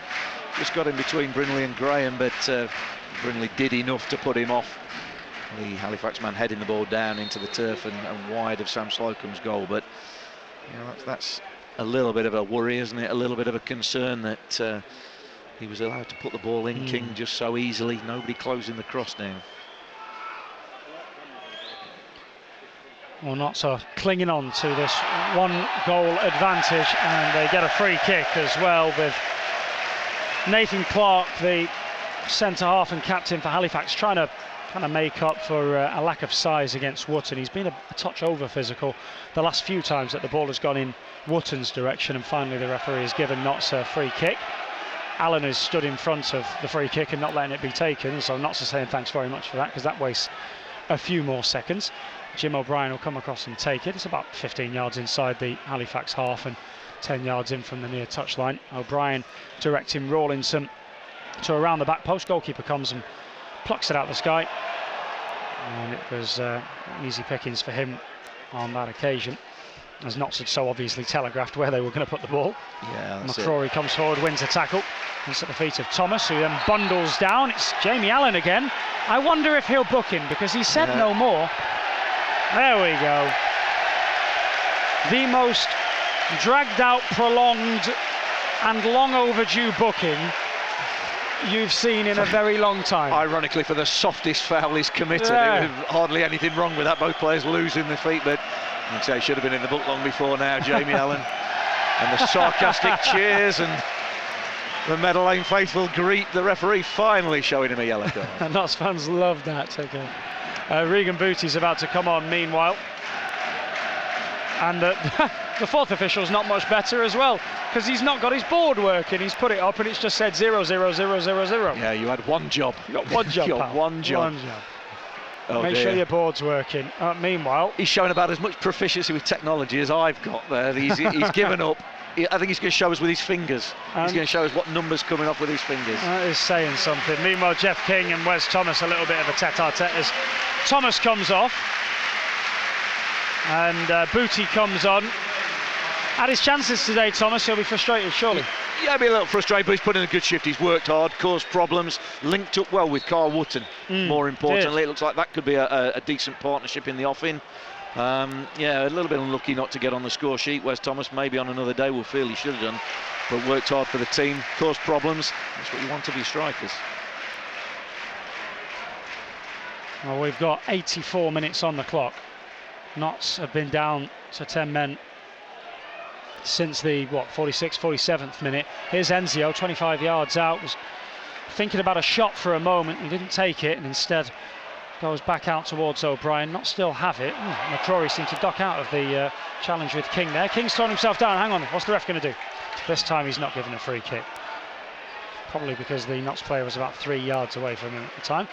just got in between Brinley and Graham, but Brinley did enough to put him off. The Halifax man heading the ball down into the turf and wide of Sam Slocum's goal. But you know, that's a little bit of a worry, isn't it? A little bit of a concern that he was allowed to put the ball in, King, just so easily. Nobody closing the cross down. Well, not so clinging on to this one-goal advantage, and they get a free kick as well, with Nathan Clark, the centre-half and captain for Halifax, trying to kind of make up for a lack of size against Wootton. He's been a touch over physical the last few times that the ball has gone in Wootton's direction, and finally the referee has given Notts a free kick. Allen has stood in front of the free kick and not letting it be taken, so Notts are saying thanks very much for that, because that wastes a few more seconds. Jim O'Brien will come across and take it. It's about 15 yards inside the Halifax half and 10 yards in from the near touchline. O'Brien directing Rawlinson to around the back post. Goalkeeper comes and plucks it out of the sky, and it was easy pickings for him on that occasion, as Notts had so obviously telegraphed where they were going to put the ball. Yeah, McCrory comes forward, wins a tackle. It's at the feet of Thomas, who then bundles down. It's Jamie Allen again. I wonder if he'll book him, because he said no more. There we go. The most dragged out, prolonged and long overdue booking you've seen in a very long time. Ironically, for the softest foul he's committed. There was hardly anything wrong with that, both players losing their feet, but I'd say he should have been in the book long before now, Jamie Allen. And the sarcastic cheers and the Meadow Lane faithful greet the referee finally showing him a yellow card. And Notts fans love that. Okay. Regan Booty's about to come on meanwhile, and the fourth official's not much better as well, because he's not got his board working. He's put it up and it's just said 0 0 0 0 0. Yeah, you had one job. You got one job. You got one job. Oh, Make sure your board's working. Meanwhile, he's shown about as much proficiency with technology as I've got there. He's given up. I think he's going to show us with his fingers. He's going to show us what numbers coming off with his fingers. That is saying something. Meanwhile, Jeff King and Wes Thomas, a little bit of a tete-a-tete as Thomas comes off and Booty comes on. Had his chances today, Thomas. He'll be frustrated, surely. Yeah, he'll be a little frustrated, but he's put in a good shift. He's worked hard, caused problems, linked up well with Carl Wootton. More importantly, it looks like that could be a decent partnership in the offing. Yeah, a little bit unlucky not to get on the score sheet. Wes Thomas, maybe on another day, will feel he should have done, but worked hard for the team, caused problems. That's what you want to be strikers. Well, we've got 84 minutes on the clock. Notts have been down to 10 men since the 46th, 47th minute. Here's Enzio, 25 yards out, was thinking about a shot for a moment. He didn't take it, and instead goes back out towards O'Brien. Not still have it. McCrory seemed to duck out of the challenge with King there. King's thrown himself down. Hang on, what's the ref going to do? This time he's not given a free kick. Probably because the Notts player was about 3 yards away from him at the time.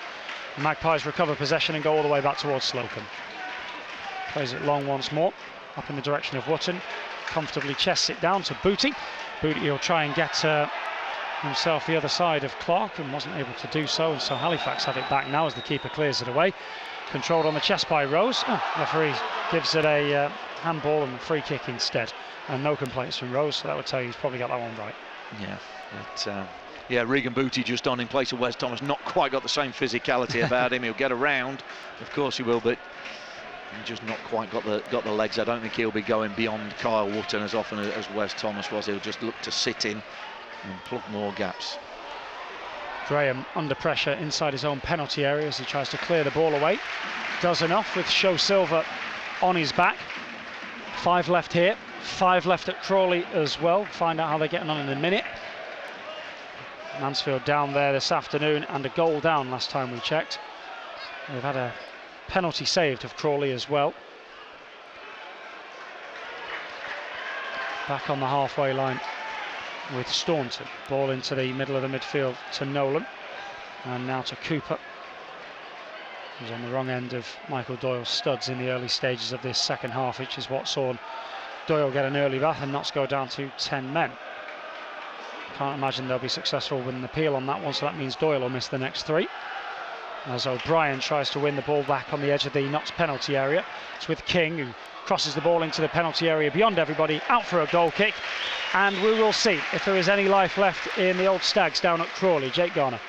The Magpies recover possession and go all the way back towards Slocum. Plays it long once more, up in the direction of Wootton. Comfortably chests it down to Booty. Booty will try and get himself the other side of Clark, and wasn't able to do so, and so Halifax have it back now as the keeper clears it away. Controlled on the chest by Rose. Referee gives it a handball and a free kick instead, and no complaints from Rose, so that would tell you he's probably got that one right. Yeah, but yeah, Regan Booty just on in place of Wes Thomas. Not quite got the same physicality about him. He'll get around, of course he will, but just not quite got the legs. I don't think he'll be going beyond Kyle Wootton as often as Wes Thomas was. He'll just look to sit in and plug more gaps. Graham under pressure inside his own penalty area as he tries to clear the ball away. Does enough with Show Silva on his back. 5 left here, 5 left at Crawley as well. Find out how they're getting on in a minute. Mansfield down there this afternoon and a goal down last time we checked. They've had a penalty saved of Crawley as well. Back on the halfway line with Staunton. Ball into the middle of the midfield to Nolan. And now to Cooper, who's on the wrong end of Michael Doyle's studs in the early stages of this second half, which is what saw Doyle get an early bath and Notts go down to 10 men. Can't imagine they'll be successful with an appeal on that one, so that means Doyle will miss the next 3. As O'Brien tries to win the ball back on the edge of the Notts penalty area. It's with King, who crosses the ball into the penalty area beyond everybody, out for a goal kick. And we will see if there is any life left in the old Stags down at Crawley. Jake Garner.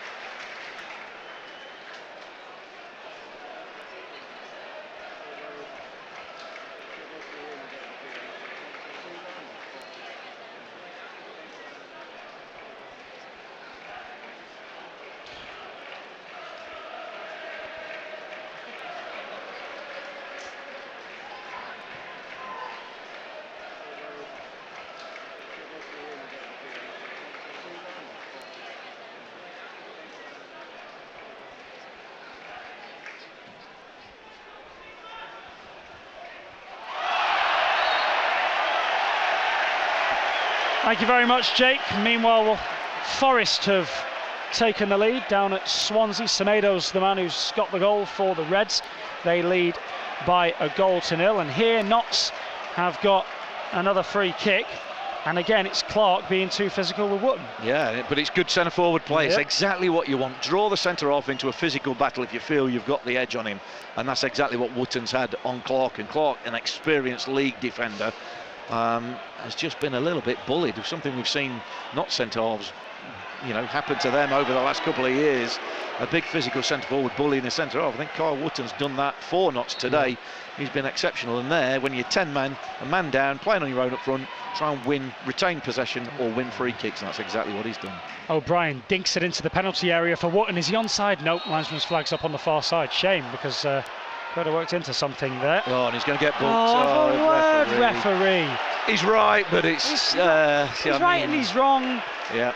Thank you very much, Jake. Meanwhile, Forest have taken the lead down at Swansea. Semedo's the man who's got the goal for the Reds. They lead by a 1-0. And here Notts have got another free kick. And again, it's Clark being too physical with Wootton. Yeah, but it's good centre-forward play. Yep. It's exactly what you want. Draw the centre-half into a physical battle if you feel you've got the edge on him. And that's exactly what Wootton's had on Clark. And Clark, an experienced league defender, has just been a little bit bullied. Something we've seen not centre-halves, happen to them over the last couple of years. A big physical centre-forward bullying a centre-half. I think Kyle Wootton's done that for Notts today. Yeah. He's been exceptional. And there, when you're 10 men, a man down, playing on your own up front, try and retain possession or win free kicks, and that's exactly what he's done. O'Brien dinks it into the penalty area for Wootton. Is he onside? Nope, linesman's flag's up on the far side. Shame, because could have worked into something there. Oh, and he's going to get booked. Oh, referee. He's right, but it's... He's right and he's wrong. Yeah.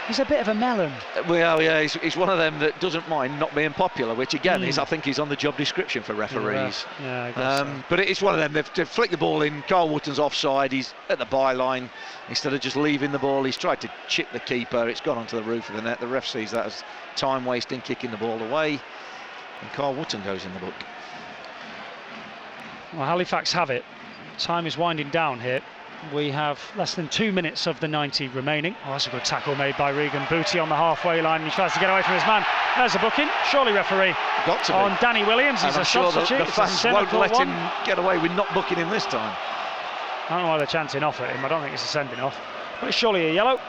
He's a bit of a melon. Well, yeah, he's one of them that doesn't mind not being popular, which again is, I think, he's on the job description for referees. Yeah, I guess so. But it's one of them. They've flicked the ball in. Carl Wootton's offside. He's at the byline. Instead of just leaving the ball, he's tried to chip the keeper. It's gone onto the roof of the net. The ref sees that as time wasting, kicking the ball away, and Carl Wootton goes in the book. Well, Halifax have it. Time is winding down here. We have less than 2 minutes of the 90 remaining. Oh, that's a good tackle made by Regan Booty on the halfway line. He tries to get away from his man. There's a booking. Surely referee got to on Danny Williams. He's a substitute. The fans won't let him get away with not booking him this time. I don't know why they're chanting off at him. I don't think it's a sending off. But it's surely a yellow.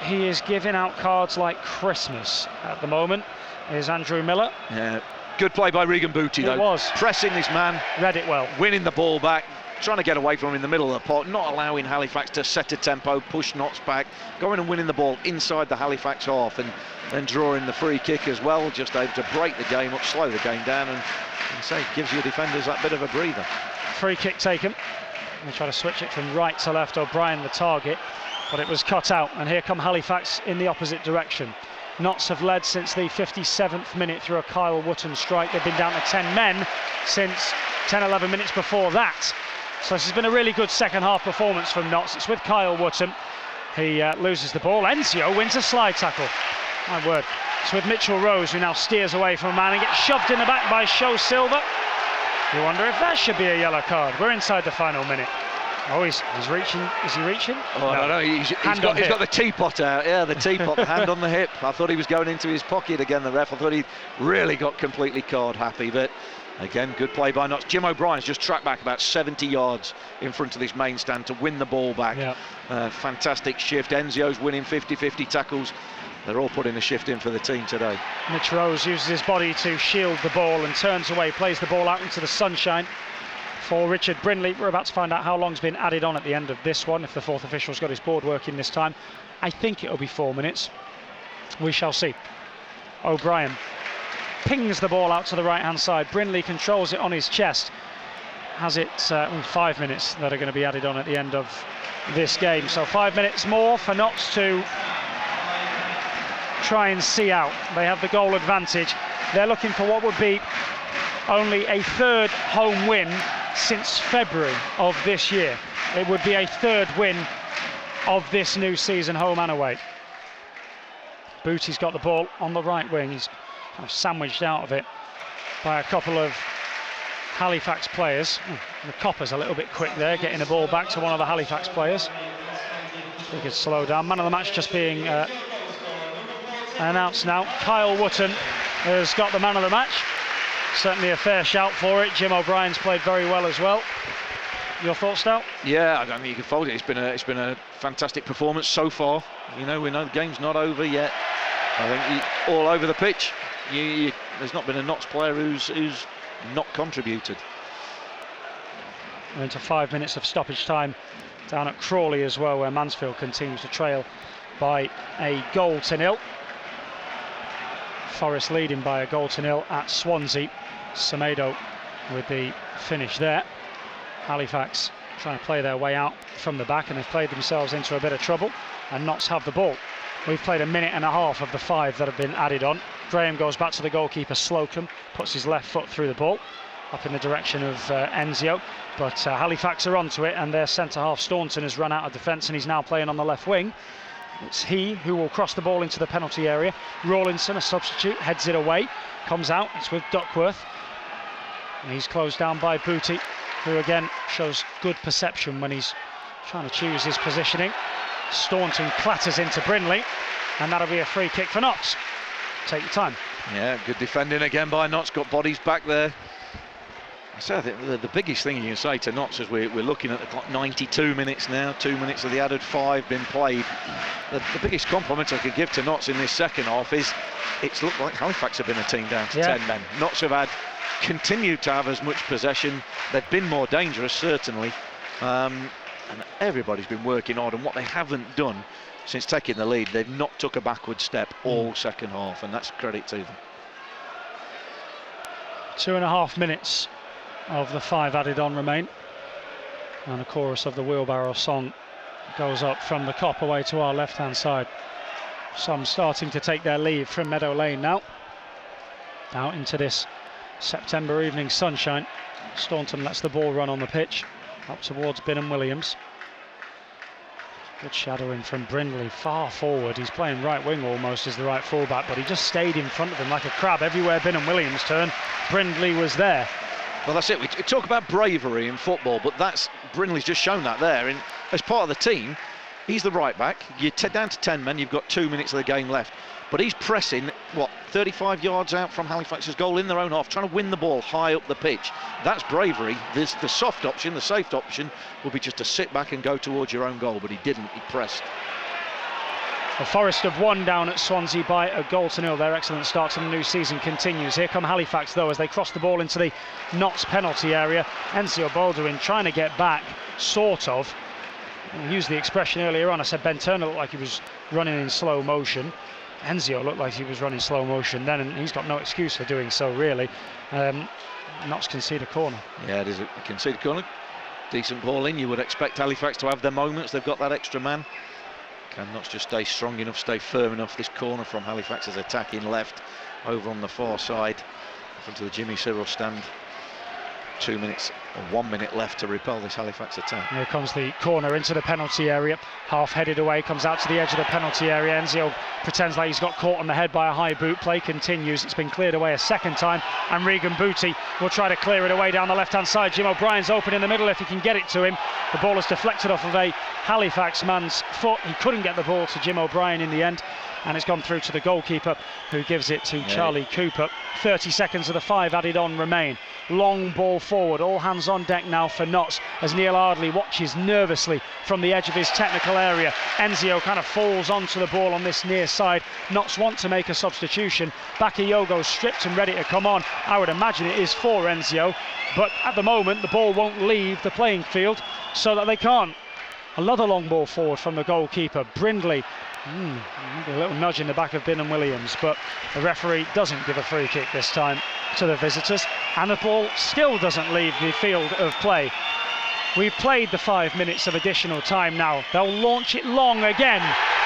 He is giving out cards like Christmas at the moment. Here's Andrew Miller. Yeah, good play by Regan Booty though. It was. Pressing this man. Read it well. Winning the ball back. Trying to get away from him in the middle of the pot, not allowing Halifax to set a tempo, push Notts back, going and winning the ball inside the Halifax half, and then drawing the free kick as well, just able to break the game up, slow the game down, and say gives your defenders that bit of a breather. Free kick taken. They try to switch it from right to left. O'Brien the target, but it was cut out, and here come Halifax in the opposite direction. Notts have led since the 57th minute through a Kyle Wootton strike. They've been down to 10 men since 10-11 minutes before that. So this has been a really good second half performance from Notts. It's with Kyle Wootton. He loses the ball. Enzio wins a slide tackle. My word. It's with Mitchell Rose, who now steers away from a man and gets shoved in the back by Show Silva. You wonder if that should be a yellow card. We're inside the final minute. Oh, he's reaching. Is he reaching? Oh, no. No. He's got the teapot out. Yeah, the teapot, the hand on the hip. I thought he was going into his pocket again, the ref. I thought he really got completely card happy, but again, good play by Notts. Jim O'Brien's just tracked back about 70 yards in front of this main stand to win the ball back. Yeah. Fantastic shift. Enzio's winning 50-50 tackles. They're all putting a shift in for the team today. Mitch Rose uses his body to shield the ball and turns away, plays the ball out into the sunshine for Richard Brindley. We're about to find out how long's been added on at the end of this one, if the fourth official's got his board working this time. I think it'll be 4 minutes. We shall see. O'Brien pings the ball out to the right-hand side. Brindley controls it on his chest. Has it 5 minutes that are going to be added on at the end of this game. So 5 minutes more for Notts to try and see out. They have the goal advantage. They're looking for what would be only a third home win since February of this year. It would be a third win of this new season, home and away. Booty's got the ball on the right wing. He's kind of sandwiched out of it by a couple of Halifax players. The Copper's a little bit quick there, getting the ball back to one of the Halifax players. He could slow down. Man of the match just being announced now. Kyle Wootton has got the man of the match. Certainly a fair shout for it. Jim O'Brien's played very well as well. Your thoughts, Stout? Yeah, I don't think you can fold it. It's been a fantastic performance so far. You know, we know the game's not over yet. I think all over the pitch. There's not been a Notts player who's not contributed. We're into 5 minutes of stoppage time down at Crawley as well, where Mansfield continues to trail by a goal to nil. Forest leading by a goal to nil at Swansea. Semedo with the finish there. Halifax trying to play their way out from the back, and they've played themselves into a bit of trouble, and Notts have the ball. We've played a minute and a half of the 5 that have been added on. Graham goes back to the goalkeeper Slocum, puts his left foot through the ball up in the direction of Enzio, but Halifax are onto it, and their centre half Staunton has run out of defence, and he's now playing on the left wing. It's he who will cross the ball into the penalty area. Rawlinson, a substitute, heads it away, comes out. It's with Duckworth, and he's closed down by Booty, who again shows good perception when he's trying to choose his positioning. Staunton clatters into Brindley, and that'll be a free kick for Notts. Take your time. Yeah, good defending again by Notts. Got bodies back there. I think the biggest thing you can say to Notts is we're looking at the clock, 92 minutes now, 2 minutes of the added 5 been played. The biggest compliment I could give to Notts in this second half is it's looked like Halifax have been a team down to 10 men. Notts have continued to have as much possession. They've been more dangerous, certainly. And everybody's been working hard, and what they haven't done since taking the lead, they've not took a backward step all second half, and that's credit to them. 2.5 minutes of the 5 added on remain, and the chorus of the wheelbarrow song goes up from the Cop away to our left hand side. Some starting to take their leave from Meadow Lane now, out into this September evening sunshine. Staunton lets the ball run on the pitch up towards Binham Williams. Good shadowing from Brindley, far forward. He's playing right wing almost as the right fullback, but he just stayed in front of him like a crab. Everywhere Binham Williams turned, Brindley was there. Well, that's it. We talk about bravery in football, but Brindley's just shown that there. And as part of the team, he's the right back. You're down to 10 men. You've got 2 minutes of the game left. But he's pressing, 35 yards out from Halifax's goal in their own half, trying to win the ball high up the pitch. That's bravery. The soft option, the safe option, would be just to sit back and go towards your own goal, but he didn't. He pressed. The Forest have won down at Swansea by a goal to nil. Their excellent start to the new season continues. Here come Halifax though as they cross the ball into the Notts penalty area. Enzio Baldwin trying to get back, sort of. I used the expression earlier on. I said Ben Turner looked like he was running in slow motion. Enzio looked like he was running slow motion then, and he's got no excuse for doing so really. Notts concede a corner. Yeah, it is a conceded corner. Decent ball in. You would expect Halifax to have their moments. They've got that extra man. Can Notts just stay strong enough, stay firm enough? This corner from Halifax is attacking left over on the far side in front of the Jimmy Cyril stand. 2 minutes or 1 minute left to repel this Halifax attack. Here comes the corner into the penalty area, half headed away, comes out to the edge of the penalty area. Enzio pretends like he's got caught on the head by a high boot. Play continues. It's been cleared away a second time, and Regan Booty will try to clear it away down the left hand side. Jim O'Brien's open in the middle if he can get it to him. The ball is deflected off of a Halifax man's foot. He couldn't get the ball to Jim O'Brien in the end, and it's gone through to the goalkeeper, who gives it to Charlie Cooper. 30 seconds of the 5 added on remain. Long ball forward, all hands on deck now for Notts as Neil Ardley watches nervously from the edge of his technical area. Enzio kind of falls onto the ball on this near side. Notts want to make a substitution. Bakayogo's stripped and ready to come on. I would imagine it is for Enzio, but at the moment the ball won't leave the playing field so that they can't. Another long ball forward from the goalkeeper. Brindley A little nudge in the back of Bingham Williams, but the referee doesn't give a free kick this time to the visitors, and the ball still doesn't leave the field of play. We've played the 5 minutes of additional time now. They'll launch it long again,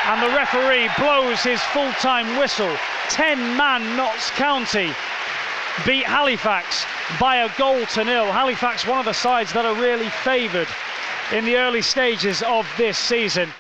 and the referee blows his full-time whistle. 10-man Notts County beat Halifax by a goal to nil. Halifax, one of the sides that are really favoured in the early stages of this season.